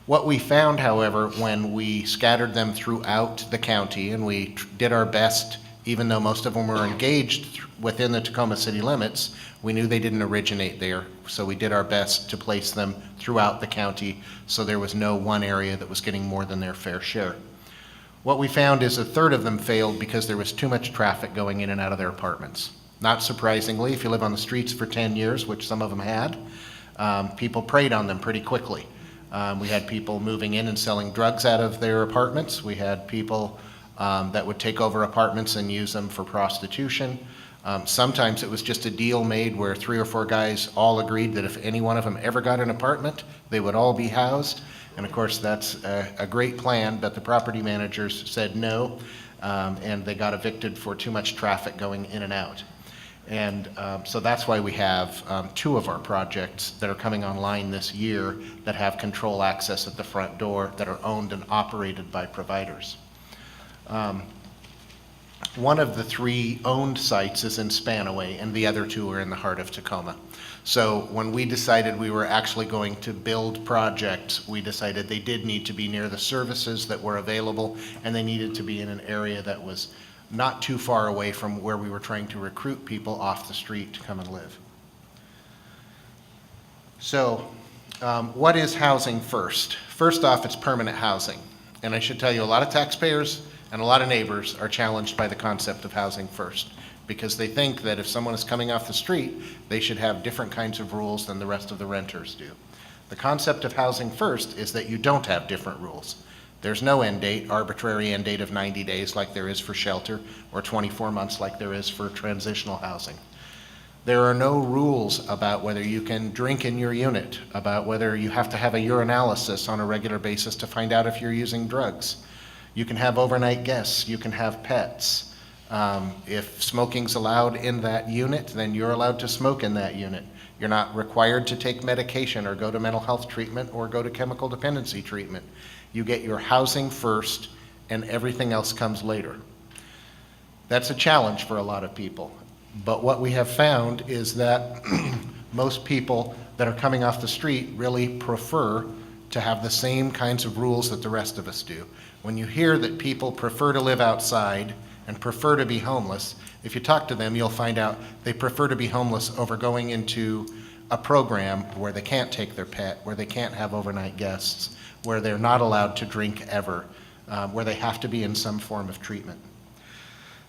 S4: What we found, however, when we scattered them throughout the county, and we did our best, even though most of them were engaged within the Tacoma city limits, we knew they didn't originate there, so we did our best to place them throughout the county so there was no one area that was getting more than their fair share. What we found is 1/3 of them failed because there was too much traffic going in and out of their apartments. Not surprisingly, if you live on the streets for 10 years, which some of them had, people preyed on them pretty quickly. We had people moving in and selling drugs out of their apartments. We had people that would take over apartments and use them for prostitution. Sometimes it was just a deal made where 3 or 4 guys all agreed that if any one of them ever got an apartment, they would all be housed. And of course, that's a great plan, but the property managers said no, and they got evicted for too much traffic going in and out. And so that's why we have 2 of our projects that are coming online this year that have control access at the front door that are owned and operated by providers. One of the 3 owned sites is in Spanaway, and the other 2 are in the heart of Tacoma. So when we decided we were actually going to build projects, we decided they did need to be near the services that were available, and they needed to be in an area that was not too far away from where we were trying to recruit people off the street to come and live. So what is housing first? First off, it's permanent housing. And I should tell you, a lot of taxpayers and a lot of neighbors are challenged by the concept of housing first, because they think that if someone is coming off the street, they should have different kinds of rules than the rest of the renters do. The concept of housing first is that you don't have different rules. There's no end date, arbitrary end date of 90 days like there is for shelter, or 24 months like there is for transitional housing. There are no rules about whether you can drink in your unit, about whether you have to have a urinalysis on a regular basis to find out if you're using drugs. You can have overnight guests, you can have pets. If smoking's allowed in that unit, then you're allowed to smoke in that unit. You're not required to take medication or go to mental health treatment or go to chemical dependency treatment. You get your housing first and everything else comes later. That's a challenge for a lot of people. But what we have found is that most people that are coming off the street really prefer to have the same kinds of rules that the rest of us do. When you hear that people prefer to live outside and prefer to be homeless, if you talk to them, you'll find out they prefer to be homeless over going into a program where they can't take their pet, where they can't have overnight guests, where they're not allowed to drink ever, where they have to be in some form of treatment.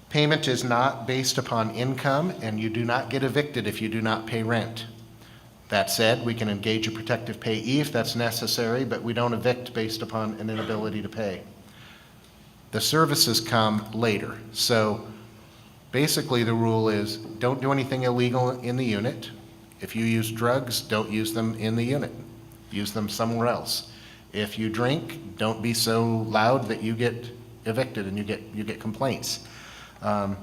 S4: Payment is not based upon income, and you do not get evicted if you do not pay rent. That said, we can engage a protective payee if that's necessary, but we don't evict based upon an inability to pay. The services come later. So basically the rule is don't do anything illegal in the unit. If you use drugs, don't use them in the unit. Use them somewhere else. If you drink, don't be so loud that you get evicted and you get complaints. The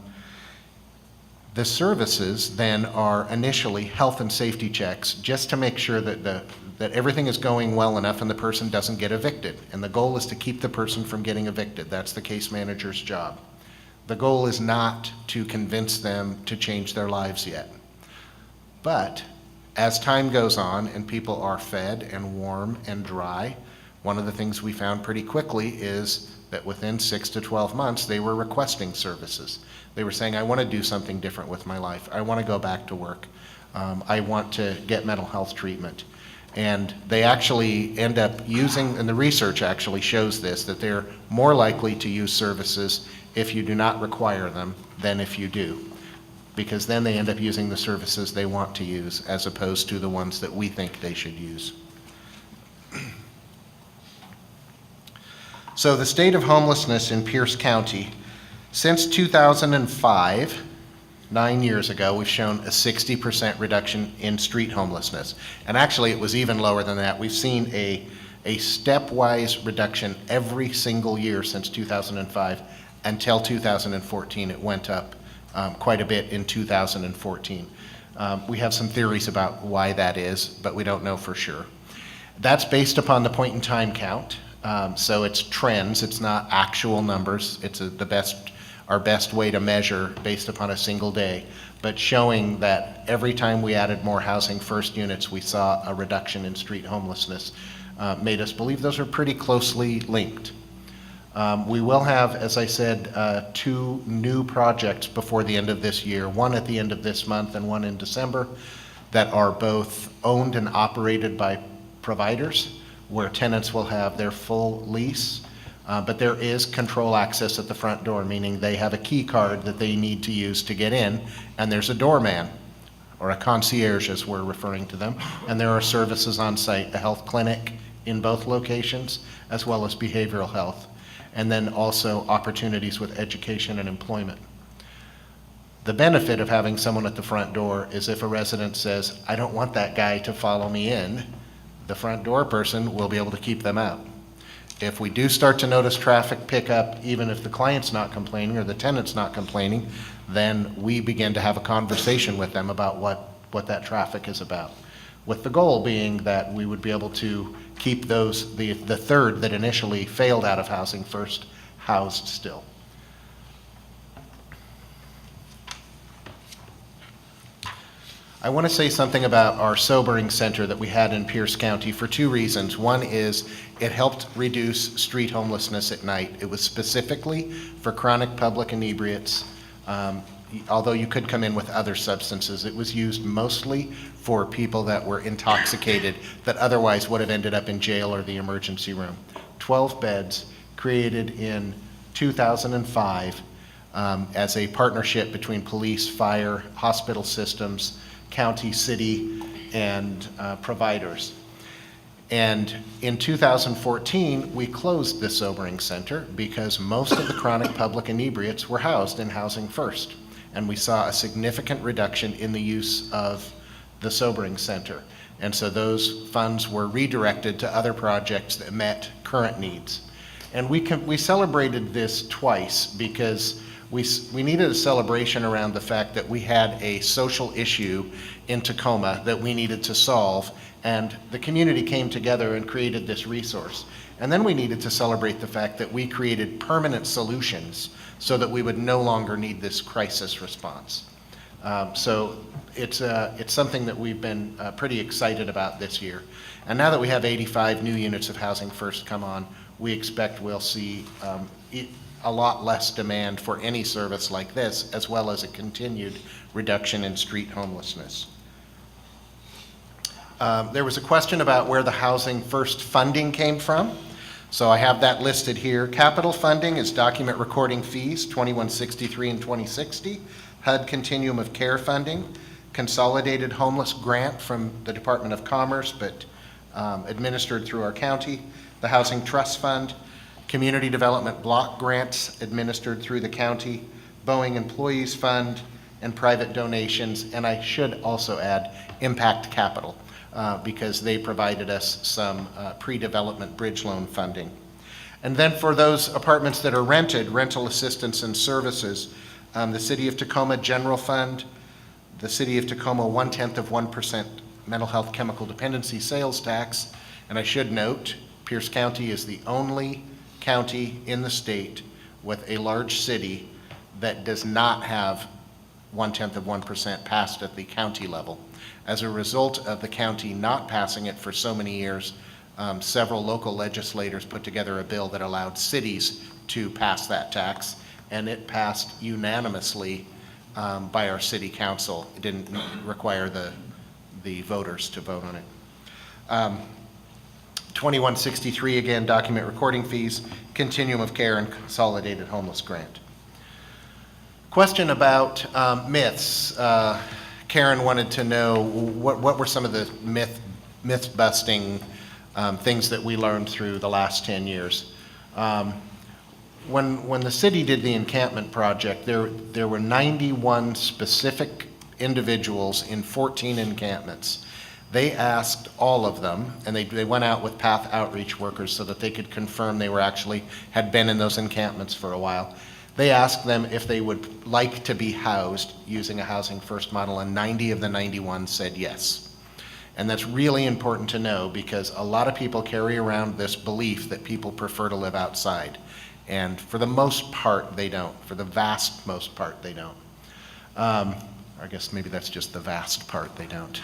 S4: services then are initially health and safety checks just to make sure that everything is going well enough and the person doesn't get evicted. And the goal is to keep the person from getting evicted. That's the case manager's job. The goal is not to convince them to change their lives yet. But as time goes on and people are fed and warm and dry, one of the things we found pretty quickly is that within 6 to 12 months, they were requesting services. They were saying, I want to do something different with my life. I want to go back to work. I want to get mental health treatment. And they actually end up using, and the research actually shows this, that they're more likely to use services if you do not require them than if you do. Because then they end up using the services they want to use as opposed to the ones that we think they should use. So the state of homelessness in Pierce County, since 2005, 9 years ago, we've shown a 60% reduction in street homelessness. And actually, it was even lower than that. We've seen a stepwise reduction every single year since 2005 until 2014. It went up quite a bit in 2014. We have some theories about why that is, but we don't know for sure. That's based upon the point in time count. So it's trends, it's not actual numbers. It's our best way to measure based upon a single day, but showing that every time we added more housing first units, we saw a reduction in street homelessness, made us believe those are pretty closely linked. We will have, as I said, 2 new projects before the end of this year, one at the end of this month and one in December, that are both owned and operated by providers, where tenants will have their full lease, but there is control access at the front door, meaning they have a key card that they need to use to get in, and there's a doorman, or a concierge as we're referring to them, and there are services on site, a health clinic in both locations, as well as behavioral health, and then also opportunities with education and employment. The benefit of having someone at the front door is if a resident says, I don't want that guy to follow me in, the front door person will be able to keep them out. If we do start to notice traffic pickup, even if the client's not complaining or the tenant's not complaining, then we begin to have a conversation with them about what that traffic is about, with the goal being that we would be able to keep those, the third that initially failed out of Housing First, housed still. I want to say something about our sobering center that we had in Pierce County for two reasons. One is it helped reduce street homelessness at night. It was specifically for chronic public inebriates. Although you could come in with other substances, it was used mostly for people that were intoxicated that otherwise would have ended up in jail or the emergency room. 12 beds created in 2005 as a partnership between police, fire, hospital systems, county, city, and providers. And in 2014, we closed the sobering center because most of the chronic public inebriates were housed in Housing First. And we saw a significant reduction in the use of the sobering center. And so those funds were redirected to other projects that met current needs. And we celebrated this twice because we needed a celebration around the fact that we had a social issue in Tacoma that we needed to solve, and the community came together and created this resource. And then we needed to celebrate the fact that we created permanent solutions so that we would no longer need this crisis response. So it's something that we've been pretty excited about this year. And now that we have 85 new units of Housing First come on, we expect we'll see a lot less demand for any service like this, as well as a continued reduction in street homelessness. There was a question about where the Housing First funding came from. So I have that listed here. Capital funding is document recording fees, 2163 and 2060. HUD Continuum of Care funding, consolidated homeless grant from the Department of Commerce, but administered through our county. The Housing Trust Fund, Community Development Block Grants administered through the county, Boeing Employees Fund, and private donations. And I should also add Impact Capital, because they provided us some pre-development bridge loan funding. And then for those apartments that are rented, rental assistance and services, the City of Tacoma General Fund, the City of Tacoma 0.1% mental health chemical dependency sales tax. And I should note, Pierce County is the only county in the state with a large city that does not have 0.1% passed at the county level. As a result of the county not passing it for so many years, several local legislators put together a bill that allowed cities to pass that tax, and it passed unanimously by our city council. It didn't require the voters to vote on it. 2163, again, document recording fees, Continuum of Care, and consolidated homeless grant. Question about myths. Karen wanted to know what were some of the myth-busting things that we learned through the last 10 years. When the city did the encampment project, there were 91 specific individuals in 14 encampments. They asked all of them, and they went out with path outreach workers so that they could confirm they had been in those encampments for a while. They asked them if they would like to be housed using a Housing First model, and 90 of the 91 said yes. And that's really important to know because a lot of people carry around this belief that people prefer to live outside. And for the most part, they don't. For the vast most part, they don't. I guess maybe that's just the vast part, they don't.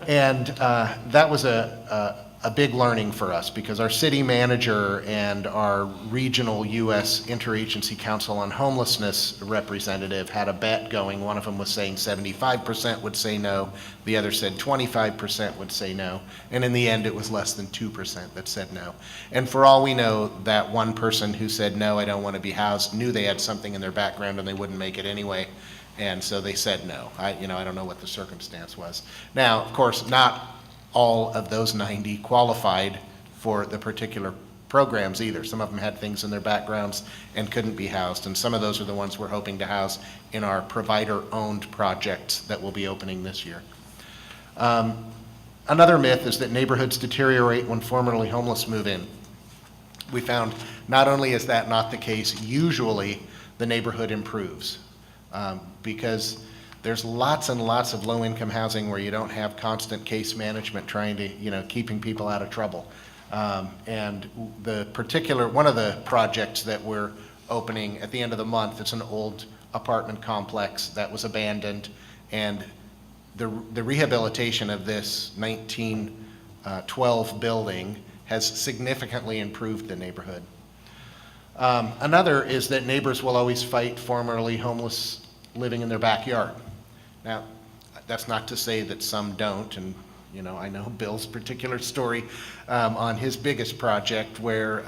S4: And that was a big learning for us because our city manager and our regional U.S. Interagency Council on Homelessness representative had a bet going. One of them was saying 75% would say no. The other said 25% would say no. And in the end, it was less than 2% that said no. And for all we know, that one person who said, no, I don't want to be housed, knew they had something in their background and they wouldn't make it anyway. And so they said no. I don't know what the circumstance was. Now, of course, not all of those 90 qualified for the particular programs either. Some of them had things in their backgrounds and couldn't be housed. And some of those are the ones we're hoping to house in our provider-owned projects that will be opening this year. Another myth is that neighborhoods deteriorate when formerly homeless move in. we found not only is that not the case, usually the neighborhood improves. Because there's lots and lots of low-income housing where you don't have constant case management trying to, keeping people out of trouble. And one of the projects that we're opening at the end of the month, it's an old apartment complex that was abandoned, and the rehabilitation of this 1912 building has significantly improved the neighborhood. Another is that neighbors will always fight formerly homeless living in their backyard. Now, that's not to say that some don't, and I know Bill's particular story on his biggest project where,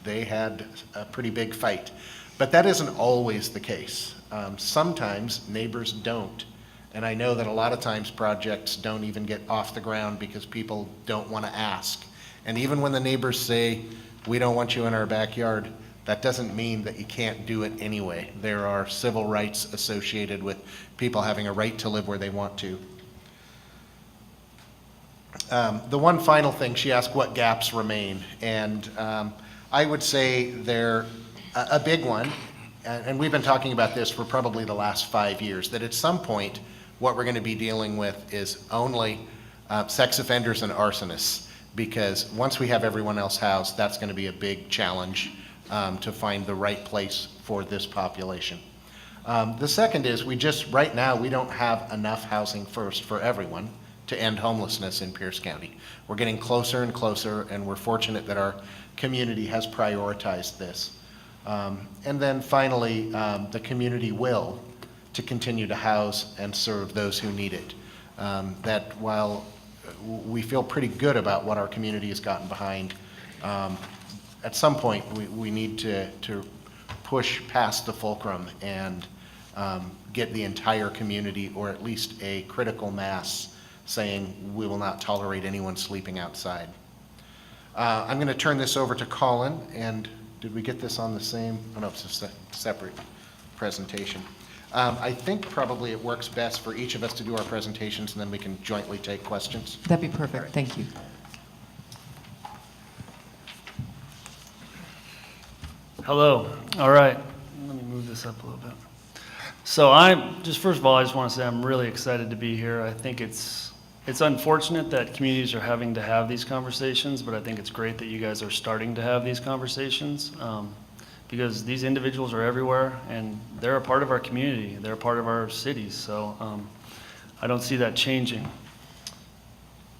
S4: they had a pretty big fight. But that isn't always the case. Sometimes neighbors don't. And I know that a lot of times projects don't even get off the ground because people don't want to ask. And even when the neighbors say, we don't want you in our backyard, that doesn't mean that you can't do it anyway. There are civil rights associated with people having a right to live where they want to. The one final thing, she asked what gaps remain. And I would say they're a big one, and we've been talking about this for probably the last 5 years, that at some point, what we're going to be dealing with is only sex offenders and arsonists, because once we have everyone else housed, that's going to be a big challenge to find the right place for this population. The second is right now, we don't have enough housing first for everyone to end homelessness in Pierce County. We're getting closer and closer, and we're fortunate that our community has prioritized this. And then finally, the community will to continue to house and serve those who need it. That while we feel pretty good about what our community has gotten behind, at some point we need to push past the fulcrum and get the entire community, or at least a critical mass, saying we will not tolerate anyone sleeping outside. I'm going to turn this over to Colin, and did we get this on the same? Oh no, it's a separate presentation. I think probably it works best for each of us to do our presentations, and then we can jointly take questions.
S1: That'd be perfect. Thank you.
S8: Hello. All right. Let me move this up a little bit. So first of all, I just want to say I'm really excited to be here. I think it's unfortunate that communities are having to have these conversations, but I think it's great that you guys are starting to have these conversations because these individuals are everywhere and they're a part of our community. They're a part of our cities. So I don't see that changing.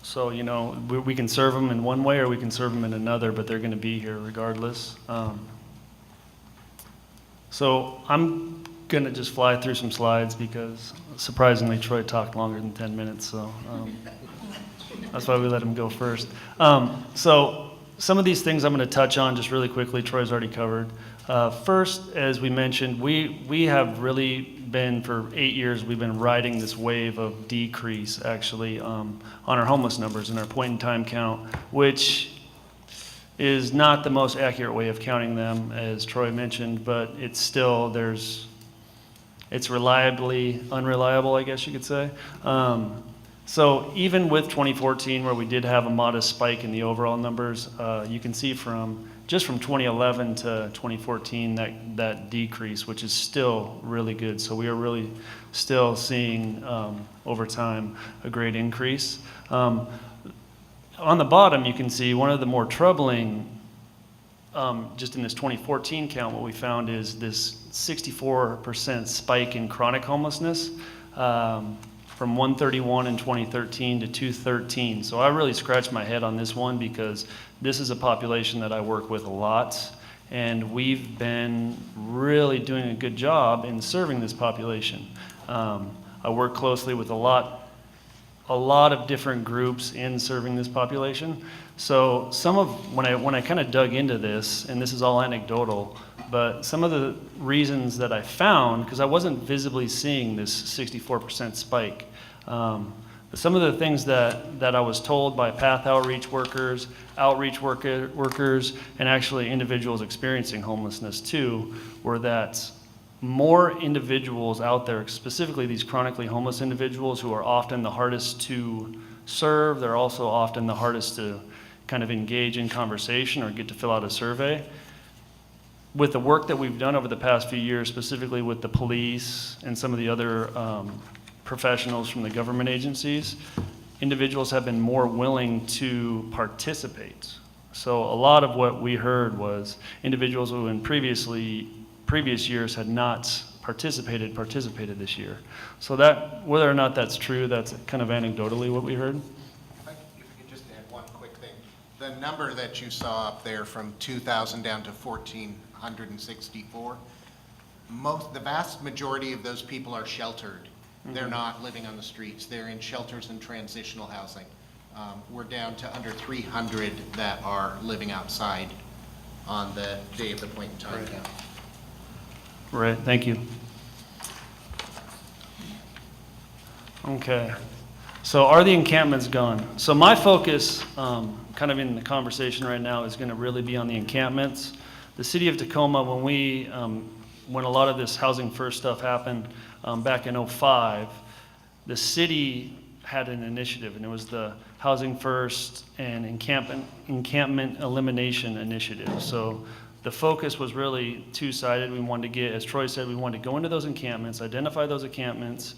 S8: So, we can serve them in one way or we can serve them in another, but they're going to be here regardless. So I'm going to just fly through some slides because surprisingly Troy talked longer than 10 minutes, so that's why we let him go first. So some of these things I'm going to touch on just really quickly. Troy's already covered. First, as we mentioned, we have really been, for 8 years, we've been riding this wave of decrease actually on our homeless numbers and our point-in-time count, which is not the most accurate way of counting them, as Troy mentioned, but it's still, it's reliably unreliable, I guess you could say. So even with 2014, where we did have a modest spike in the overall numbers, you can see from 2011 to 2014 that decrease, which is still really good. So we are really still seeing over time a great increase. On the bottom, you can see one of the more troubling, just in this 2014 count, what we found is this 64% spike in chronic homelessness from 131 in 2013 to 213. So I really scratched my head on this one because this is a population that I work with a lot, and we've been really doing a good job in serving this population. I work closely with a lot of different groups in serving this population. So when I kind of dug into this, and this is all anecdotal, but some of the reasons that I found, because I wasn't visibly seeing this 64% spike, but some of the things that I was told by path outreach workers, workers, and actually individuals experiencing homelessness too, were that more individuals out there, specifically these chronically homeless individuals who are often the hardest to serve, they're also often the hardest to kind of engage in conversation or get to fill out a survey. With the work that we've done over the past few years, specifically with the police and some of the other professionals from the government agencies, individuals have been more willing to participate. So a lot of what we heard was individuals who in previous years had not participated this year. So that, whether or not that's true, that's kind of anecdotally what we heard.
S4: If I could just add one quick thing. The number that you saw up there from 2,000 down to 1,464, the vast majority of those people are sheltered. They're not living on the streets. They're in shelters and transitional housing. We're down to under 300 that are living outside on the day of the point in time count.
S8: Right, thank you. Okay, so are the encampments gone? So my focus, kind of in the conversation right now, is going to really be on the encampments. The city of Tacoma, when a lot of this Housing First stuff happened back in '05, the city had an initiative, and it was the Housing First and Encampment Elimination Initiative. So the focus was really two-sided. We wanted to get, as Troy said, we wanted to go into those encampments, identify those encampments,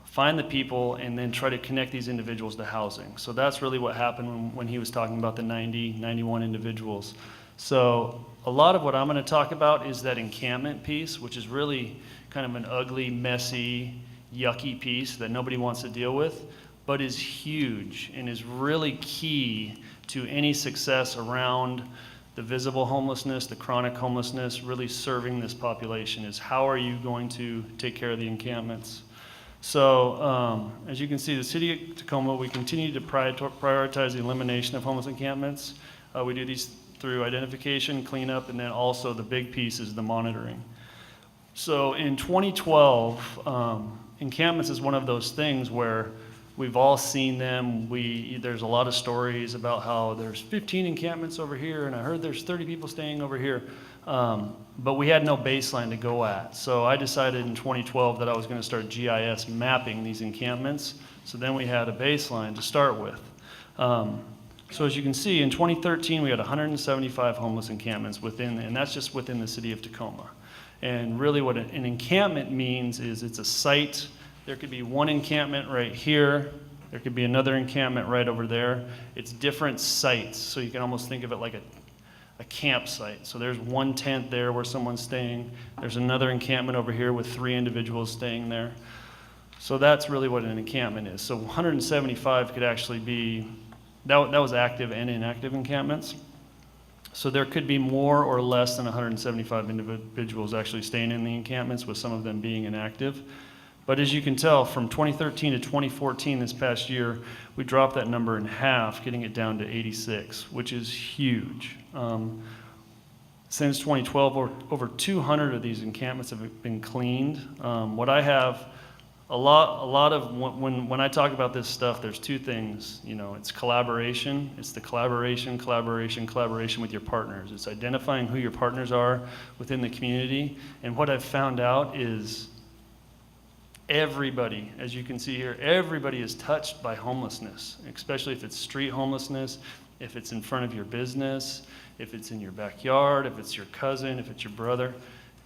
S8: find the people, and then try to connect these individuals to housing. So that's really what happened when he was talking about the 91 individuals. So a lot of what I'm going to talk about is that encampment piece, which is really kind of an ugly, messy, yucky piece that nobody wants to deal with, but is huge and is really key to any success around the visible homelessness, the chronic homelessness, really serving this population is how are you going to take care of the encampments. So as you can see, the city of Tacoma, we continue to prioritize the elimination of homeless encampments. We do these through identification, cleanup, and then also the big piece is the monitoring. So in 2012, encampments is one of those things where we've all seen them. There's a lot of stories about how there's 15 encampments over here, and I heard there's 30 people staying over here. But we had no baseline to go at. So I decided in 2012 that I was going to start GIS mapping these encampments. So then we had a baseline to start with. So as you can see, in 2013, we had 175 homeless encampments and that's just within the city of Tacoma. And really what an encampment means is it's a site. There could be one encampment right here. There could be another encampment right over there. It's different sites, so you can almost think of it like a campsite. So there's one tent there where someone's staying. There's another encampment over here with 3 individuals staying there. So that's really what an encampment is. So 175 could actually be, that was active and inactive encampments. So there could be more or less than 175 individuals actually staying in the encampments, with some of them being inactive. But as you can tell, from 2013 to 2014, this past year, we dropped that number in half, getting it down to 86, which is huge. Since 2012, over 200 of these encampments have been cleaned. What I have, a lot of, when I talk about this stuff, there's 2 things. It's collaboration. It's the collaboration with your partners. It's identifying who your partners are within the community. And what I've found out is everybody, as you can see here, everybody is touched by homelessness, especially if it's street homelessness, if it's in front of your business, if it's in your backyard, if it's your cousin, if it's your brother.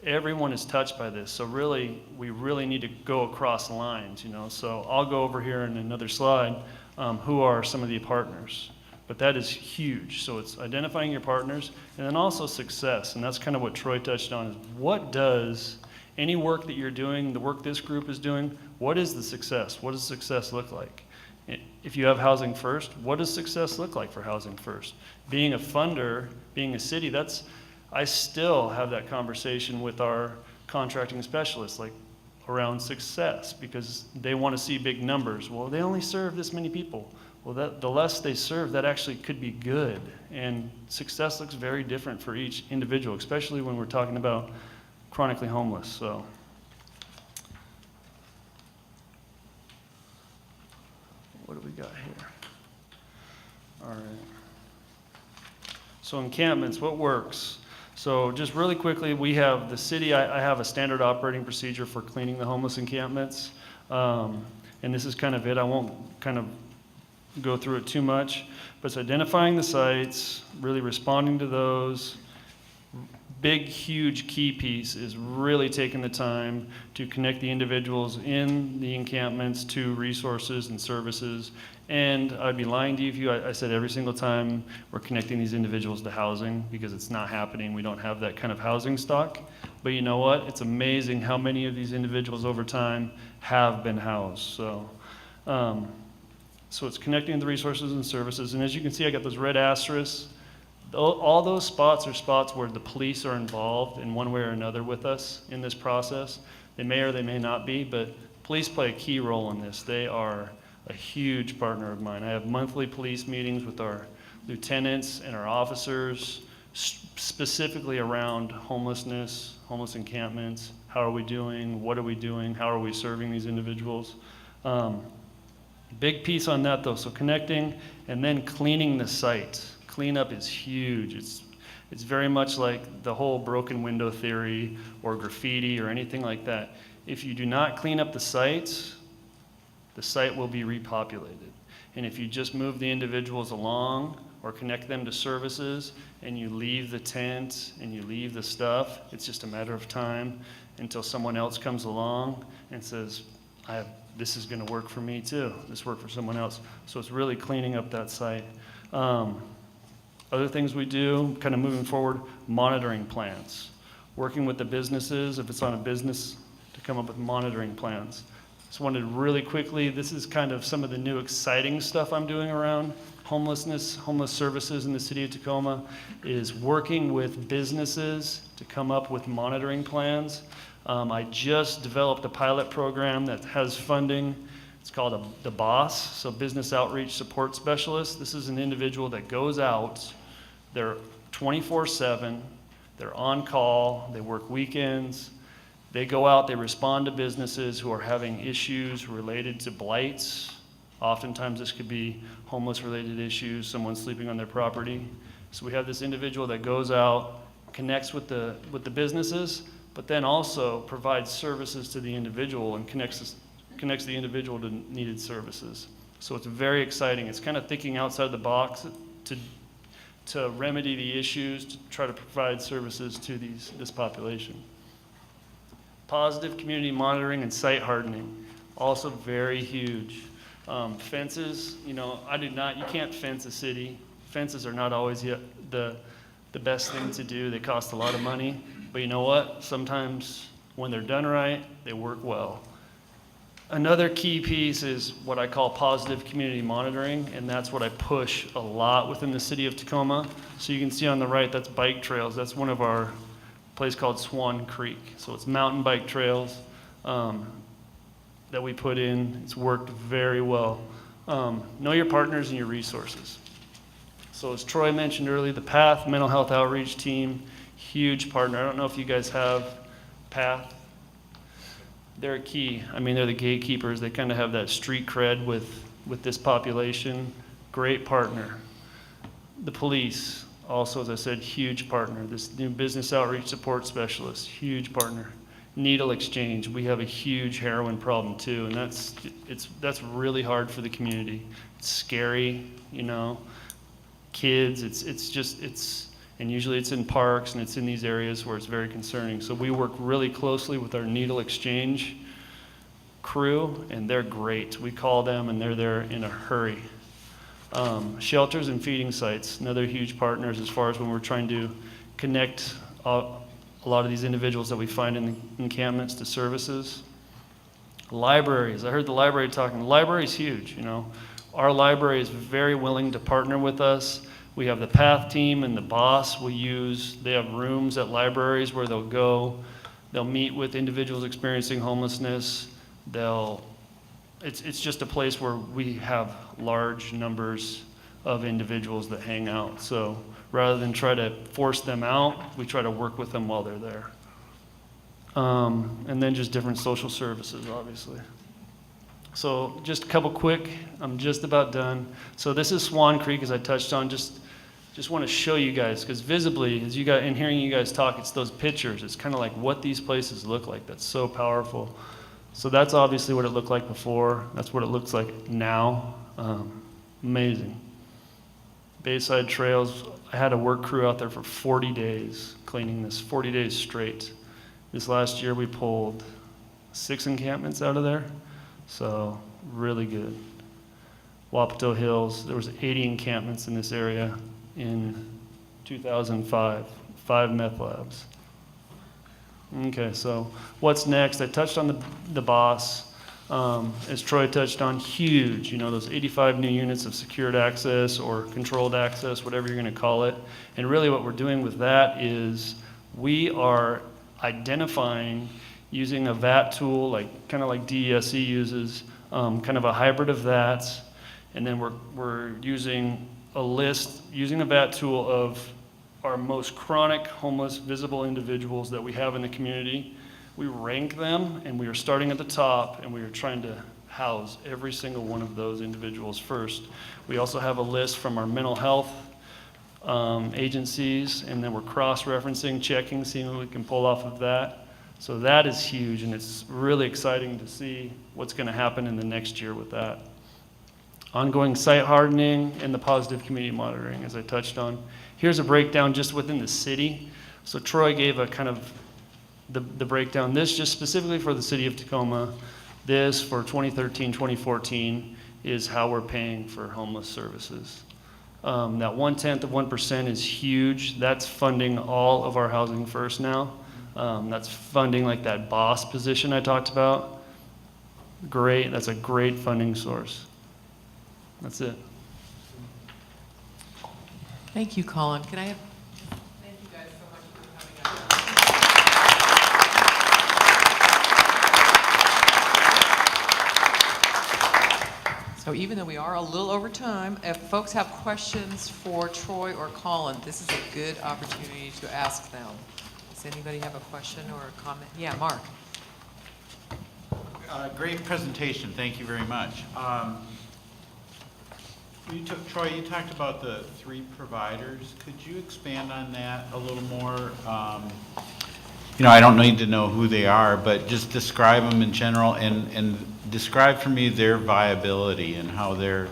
S8: Everyone is touched by this. So really, we really need to go across lines, So I'll go over here in another slide, who are some of the partners. But that is huge. So it's identifying your partners, and then also success. And that's kind of what Troy touched on, is what does any work that you're doing, the work this group is doing, what is the success? What does success look like? If you have Housing First, what does success look like for Housing First? Being a funder, being a city, I still have that conversation with our contracting specialists, like around success, because they want to see big numbers. Well, they only serve this many people. Well, the less they serve, that actually could be good. And success looks very different for each individual, especially when we're talking about chronically homeless. So what do we got here? All right. So encampments, what works? So just really quickly, we have the city, I have a standard operating procedure for cleaning the homeless encampments. And this is kind of it. I won't kind of go through it too much, but it's identifying the sites, really responding to those. Big, huge key piece is really taking the time to connect the individuals in the encampments to resources and services. And I'd be lying to you if I said every single time we're connecting these individuals to housing, because it's not happening. We don't have that kind of housing stock. But you know what? It's amazing how many of these individuals over time have been housed. So it's connecting the resources and services. And as you can see, I got those red asterisks. All those spots are spots where the police are involved in one way or another with us in this process. They may or they may not be, but police play a key role in this. They are a huge partner of mine. I have monthly police meetings with our lieutenants and our officers, specifically around homelessness, homeless encampments. How are we doing? What are we doing? How are we serving these individuals? Big piece on that though, so connecting and then cleaning the site. Cleanup is huge. It's very much like the whole broken window theory or graffiti or anything like that. If you do not clean up the site will be repopulated. And if you just move the individuals along or connect them to services and you leave the tent and you leave the stuff, it's just a matter of time until someone else comes along and says, this is going to work for me too. This worked for someone else. So it's really cleaning up that site. Other things we do, kind of moving forward, monitoring plans. Working with the businesses, if it's on a business, to come up with monitoring plans. Just wanted really quickly, this is kind of some of the new exciting stuff I'm doing around homelessness, homeless services in the city of Tacoma, is working with businesses to come up with monitoring plans. I just developed a pilot program that has funding. It's called the BOSS, so Business Outreach Support Specialist. This is an individual that goes out, they're 24/7, they're on call, they work weekends, they go out, they respond to businesses who are having issues related to blights. Oftentimes this could be homeless-related issues, someone sleeping on their property. So we have this individual that goes out, connects with the businesses, but then also provides services to the individual and connects the individual to needed services. So it's very exciting. It's kind of thinking outside the box to remedy the issues, to try to provide services to this population. Positive community monitoring and site hardening, also very huge. Fences, you can't fence a city. Fences are not always yet the best thing to do. They cost a lot of money, but you know what? Sometimes when they're done right, they work well. Another key piece is what I call positive community monitoring, and that's what I push a lot within the city of Tacoma. So you can see on the right, that's bike trails. That's one of our place called Swan Creek. So it's mountain bike trails that we put in. It's worked very well. Know your partners and your resources. So as Troy mentioned earlier, the PATH Mental Health Outreach Team, huge partner. I don't know if you guys have PATH. They're key. They're the gatekeepers. They kind of have that street cred with this population. Great partner. The police, also, as I said, huge partner. This new business outreach support specialist, huge partner. Needle exchange. We have a huge heroin problem too, and that's really hard for the community. It's scary, Kids. And usually it's in parks and it's in these areas where it's very concerning. So we work really closely with our needle exchange crew, and they're great. We call them and they're there in a hurry. Shelters and feeding sites, another huge partners as far as when we're trying to connect a lot of these individuals that we find in the encampments to services. Libraries, I heard the library talking. The library is huge, Our library is very willing to partner with us. We have the PATH team and the BOSS they have rooms at libraries where they'll meet with individuals experiencing homelessness. It's just a place where we have large numbers of individuals that hang out. So rather than try to force them out, we try to work with them while they're there. And then just different social services, obviously. So just a couple quick, I'm just about done. So this is Swan Creek, as I touched on. Just want to show you guys, because visibly, and hearing you guys talk, it's those pictures. It's kind of like what these places look like. That's so powerful. So that's obviously what it looked like before. That's what it looks like now. Amazing. Bayside Trails, I had a work crew out there for 40 days cleaning this, 40 days straight. This last year we pulled 6 encampments out of there, so really good. Wapato Hills, there was 80 encampments in this area in 2005, 5 meth labs. Okay, so what's next? I touched on the BOSS. As Troy touched on, huge, those 85 new units of secured access or controlled access, whatever you're going to call it. And really what we're doing with that is we are identifying using a VAT tool, kind of like DESE uses, kind of a hybrid of that. And then we're using a list, using a VAT tool of our most chronic homeless visible individuals that we have in the community. We rank them, and we are starting at the top, and we are trying to house every single one of those individuals first. We also have a list from our mental health agencies, and then we're cross-referencing, checking, seeing what we can pull off of that. So that is huge, and it's really exciting to see what's going to happen in the next year with that. Ongoing site hardening and the positive community monitoring, as I touched on. Here's a breakdown just within the city. So Troy gave a kind of the breakdown. This just specifically for the city of Tacoma. This for 2013, 2014 is how we're paying for homeless services. That 1/10 of 1% is huge. That's funding all of our Housing First now. That's funding like that BOSS position I talked about. Great, that's a great funding source. That's it.
S1: Thank you, Colin. Thank you guys so much for coming up. So even though we are a little over time, if folks have questions for Troy or Colin, this is a good opportunity to ask them. Does anybody have a question or a comment? Yeah, Mark.
S3: Great presentation. Thank you very much. Troy, you talked about the 3 providers. Could you expand on that a little more? I don't need to know who they are, but just describe them in general and describe for me their viability and how they're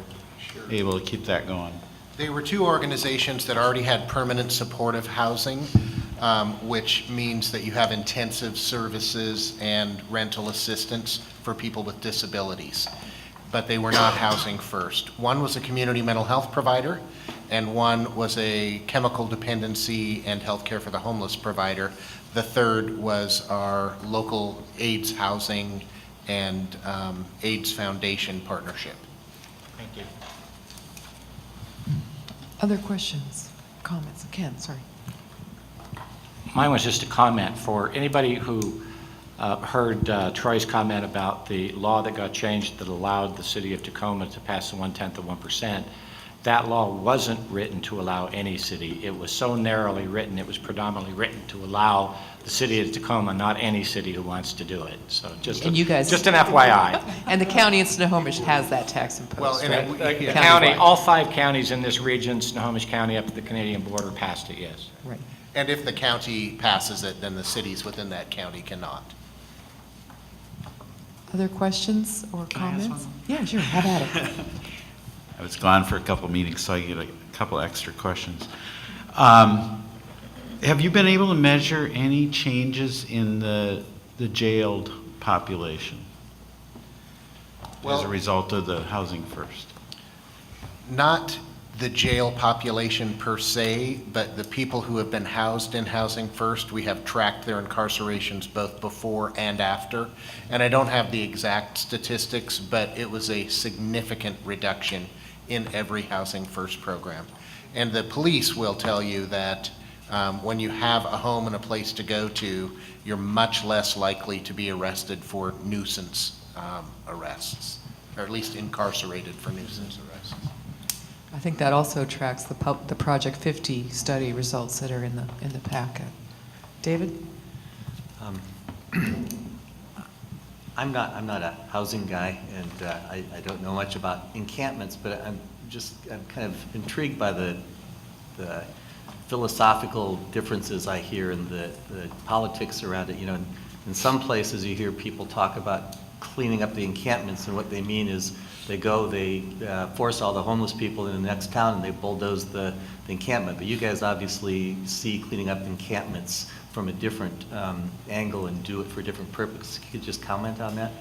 S3: able to keep that going.
S4: They were 2 organizations that already had permanent supportive housing, which means that you have intensive services and rental assistance for people with disabilities. But they were not Housing First. One was a community mental health provider, and one was a chemical dependency and healthcare for the homeless provider. The third was our local AIDS housing and AIDS Foundation partnership.
S3: Thank you.
S1: Other questions, comments? Ken, sorry.
S11: Mine was just a comment for anybody who heard Troy's comment about the law that got changed that allowed the city of Tacoma to pass the 1/10 of 1%. That law wasn't written to allow any city. It was so narrowly written, it was predominantly written to allow the city of Tacoma, not any city who wants to do it. So just an FYI.
S1: And the county of Snohomish has that tax imposed,
S4: Well, and
S1: right?
S11: The county, all 5 counties in this region, Snohomish County up to the Canadian border, passed it, yes.
S1: Right.
S4: And if the county passes it, then the cities within that county cannot.
S1: Other questions or
S3: Can I ask
S1: comments?
S3: one?
S1: Yeah, sure, have at it.
S3: I was gone for a couple meetings, so I get a couple extra questions. Have you been able to measure any changes in the jailed population as a result of the Housing First?
S4: Not the jail population per se, but the people who have been housed in Housing First, we have tracked their incarcerations both before and after. And I don't have the exact statistics, but it was a significant reduction in every Housing First program. And the police will tell you that when you have a home and a place to go to, you're much less likely to be arrested for nuisance arrests, or at least incarcerated for nuisance arrests.
S1: I think that also tracks the Project 50 study results that are in the packet. David?
S2: I'm not a housing guy, and I don't know much about encampments, but I'm kind of intrigued by the philosophical differences I hear and the politics around it. In some places you hear people talk about cleaning up the encampments, and what they mean is they force all the homeless people in the next town and they bulldoze the encampment. But you guys obviously see cleaning up encampments from a different angle and do it for a different purpose. Could you just comment on that?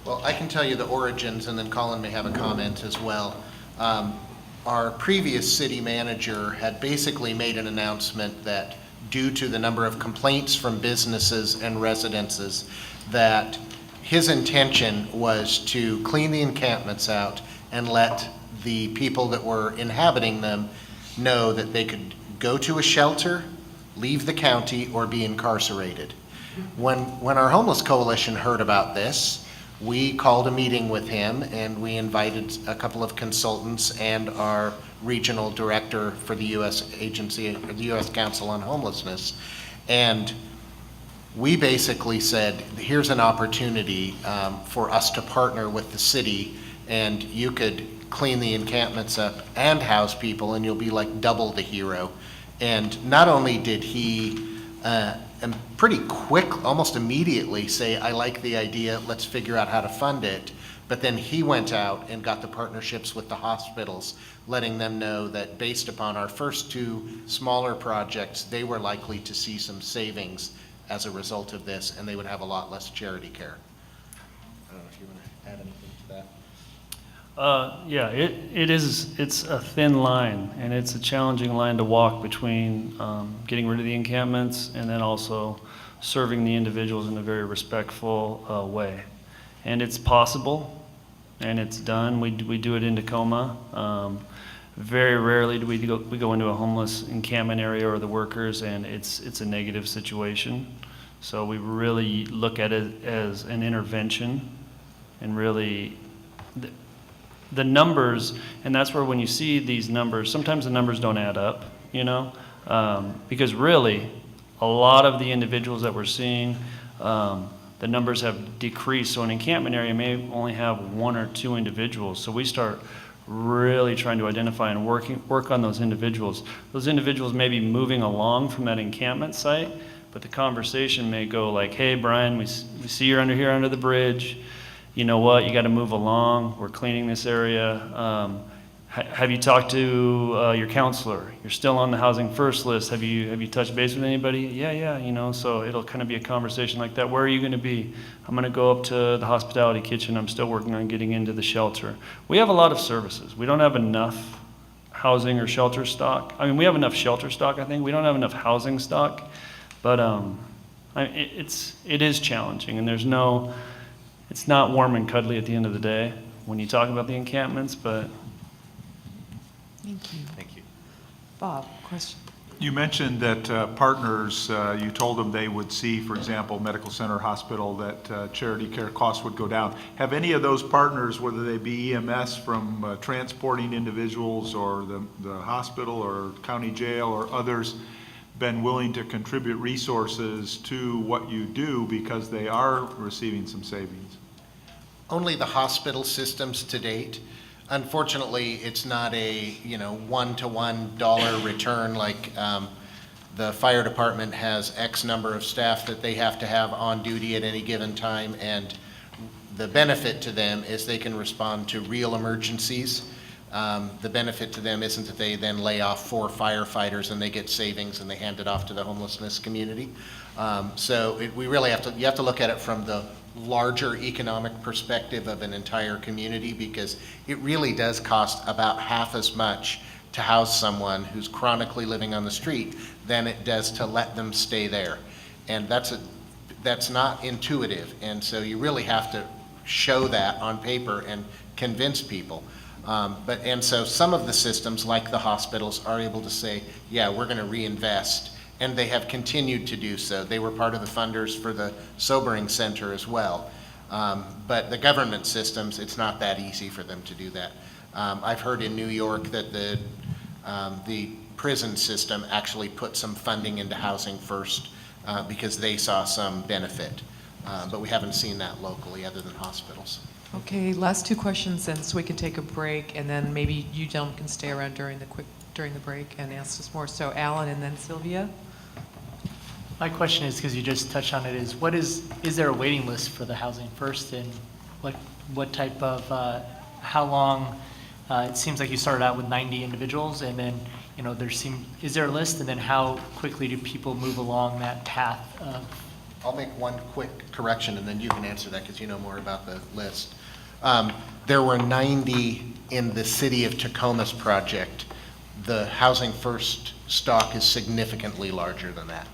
S4: Well, I can tell you the origins, and then Colin may have a comment as well. Our previous city manager had basically made an announcement that due to the number of complaints from businesses and residences, that his intention was to clean the encampments out and let the people that were inhabiting them know that they could go to a shelter, leave the county, or be incarcerated. When our homeless coalition heard about this, we called a meeting with him and we invited a couple of consultants and our regional director for the U.S. agency, the U.S. Council on Homelessness. And we basically said, here's an opportunity for us to partner with the city, and you could clean the encampments up and house people and you'll be like double the hero. And not only did he pretty quick, almost immediately say, I like the idea, let's figure out how to fund it. But then he went out and got the partnerships with the hospitals, letting them know that based upon our first two smaller projects, they were likely to see some savings as a result of this, and they would have a lot less charity care. I don't know if you want to add anything to that.
S8: Yeah, it's a thin line, and it's a challenging line to walk between getting rid of the encampments and then also serving the individuals in a very respectful way. And it's possible, and it's done. We do it in Tacoma. Very rarely do we go into a homeless encampment area or the workers, and it's a negative situation. So we really look at it as an intervention, and really the numbers, and that's where when you see these numbers, sometimes the numbers don't add up, you know, because really a lot of the individuals that we're seeing, the numbers have decreased. So an encampment area may only have one or two individuals. So we start really trying to identify and work on those individuals. Those individuals may be moving along from that encampment site, but the conversation may go like, hey, Brian, we see you're under here under the bridge. You know what, you got to move along. We're cleaning this area. Have you talked to your counselor? You're still on the Housing First list. Have you touched base with anybody? Yeah, you know, so it'll kind of be a conversation like that. Where are you going to be? I'm going to go up to the hospitality kitchen. I'm still working on getting into the shelter. We have a lot of services. We don't have enough housing or shelter stock. I mean, we have enough shelter stock, I think. We don't have enough housing stock, but it is challenging, and it's not warm and cuddly at the end of the day when you talk about the encampments, but.
S1: Thank you.
S2: Thank you.
S1: Bob, question?
S10: You mentioned that partners, you told them they would see, for example, medical center, hospital, that charity care costs would go down. Have any of those partners, whether they be EMS from transporting individuals or the hospital or county jail or others, been willing to contribute resources to what you do because they are receiving some savings?
S4: Only the hospital systems to date. Unfortunately, it's not a one-to-one dollar return like the fire department has X number of staff that they have to have on duty at any given time, and the benefit to them is they can respond to real emergencies. The benefit to them isn't that they then lay off 4 firefighters and they get savings and they hand it off to the homelessness community. You have to look at it from the larger economic perspective of an entire community, because it really does cost about half as much to house someone who's chronically living on the street than it does to let them stay there. And that's not intuitive, and so you really have to show that on paper and convince people. So some of the systems, like the hospitals, are able to say, yeah, we're going to reinvest, and they have continued to do so. They were part of the funders for the sobering center as well. But the government systems, it's not that easy for them to do that. I've heard in New York that the prison system actually put some funding into Housing First because they saw some benefit. But we haven't seen that locally other than hospitals.
S1: Okay, last 2 questions then, so we can take a break, and then maybe you gentlemen can stay around during the break and ask us more. So Alan and then Sylvia.
S16: My question is, because you just touched on it, is there a waiting list for the Housing First? And what type of, how long, it seems like you started out with 90 individuals, and then, you know, is there a list, and then how quickly do people move along that path of?
S4: I'll make one quick correction, and then you can answer that because you know more about the list. There were 90 in the City of Tacoma's project. The Housing First stock is significantly larger than that.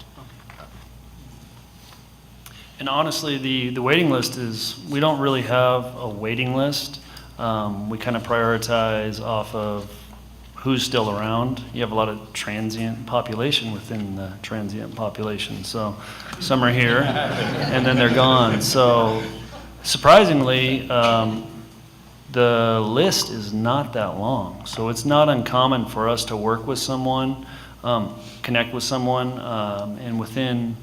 S8: And honestly, the waiting list is, we don't really have a waiting list. We kind of prioritize off of who's still around. You have a lot of transient population within the transient population. So some are here and then they're gone. So surprisingly, the list is not that long. So it's not uncommon for us to work with someone, connect with someone, and within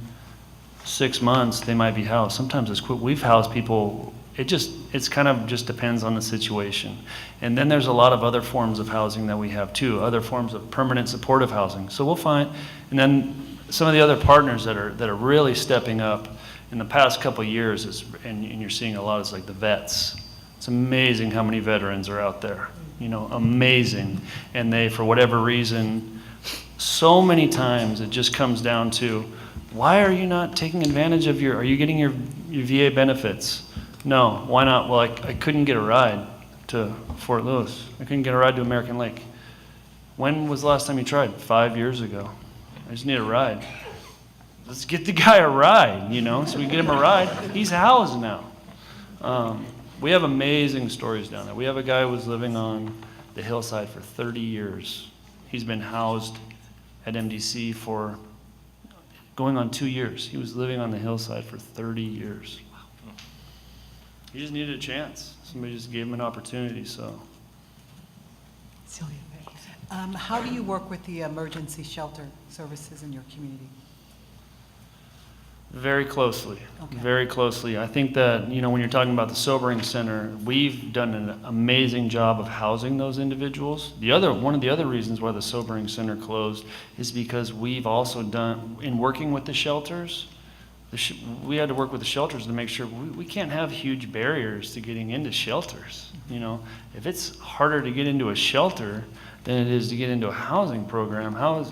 S8: 6 months, they might be housed. Sometimes it's quick. We've housed people, it's kind of just depends on the situation. And then there's a lot of other forms of housing that we have too, other forms of permanent supportive housing. So we'll find, and then some of the other partners that are really stepping up in the past couple of years, and you're seeing a lot, is like the vets. It's amazing how many veterans are out there, you know, amazing. And they, for whatever reason, so many times it just comes down to, why are you not taking advantage of are you getting your VA benefits? No, why not? Well, I couldn't get a ride to Fort Lewis. I couldn't get a ride to American Lake. When was the last time you tried? 5 years ago. I just need a ride. Let's get the guy a ride, you know, so we get him a ride. He's housed now. We have amazing stories down there. We have a guy who was living on the hillside for 30 years. He's been housed at MDC for going on 2 years. He was living on the hillside for 30 years. He just needed a chance. Somebody just gave him an opportunity, so.
S20: Sylvia, how do you work with the emergency shelter services in your community?
S8: Very closely,
S20: Okay.
S8: very closely. I think that, you know, when you're talking about the sobering center, we've done an amazing job of housing those individuals. One of the other reasons why the sobering center closed is because we've also done, in working with the shelters, we had to work with the shelters to make sure we can't have huge barriers to getting into shelters. You know, if it's harder to get into a shelter than it is to get into a housing program, how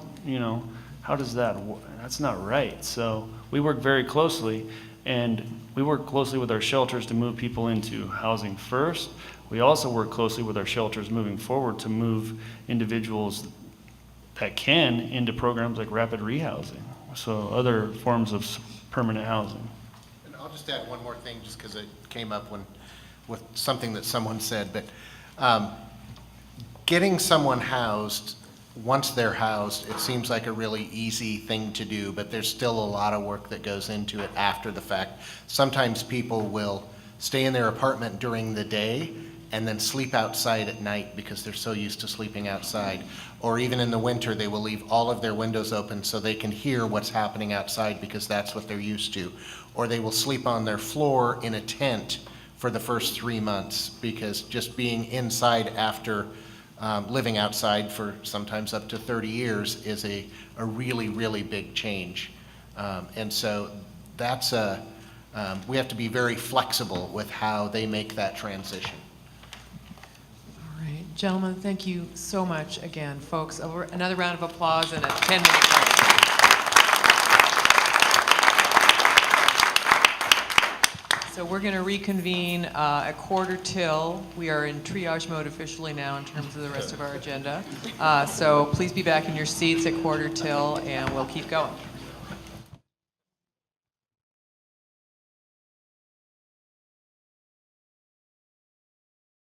S8: does that work? That's not right. So we work very closely, and we work closely with our shelters to move people into housing first. We also work closely with our shelters moving forward to move individuals that can into programs like rapid rehousing, so other forms of permanent housing.
S4: And I'll just add one more thing, just because it came up with something that someone said, but getting someone housed, once they're housed, it seems like a really easy thing to do, but there's still a lot of work that goes into it after the fact. Sometimes people will stay in their apartment during the day and then sleep outside at night because they're so used to sleeping outside. Or even in the winter, they will leave all of their windows open so they can hear what's happening outside because that's what they're used to. Or they will sleep on their floor in a tent for the first 3 months because just being inside after living outside for sometimes up to 30 years is a really, really big change. And so that's we have to be very flexible with how they make that transition.
S1: All right, gentlemen, thank you so much again, folks. Another round of applause and a 10-minute break. So we're going to reconvene at 1:45. We are in triage mode officially now in terms of the rest of our agenda. So please be back in your seats at 1:45, and we'll keep going.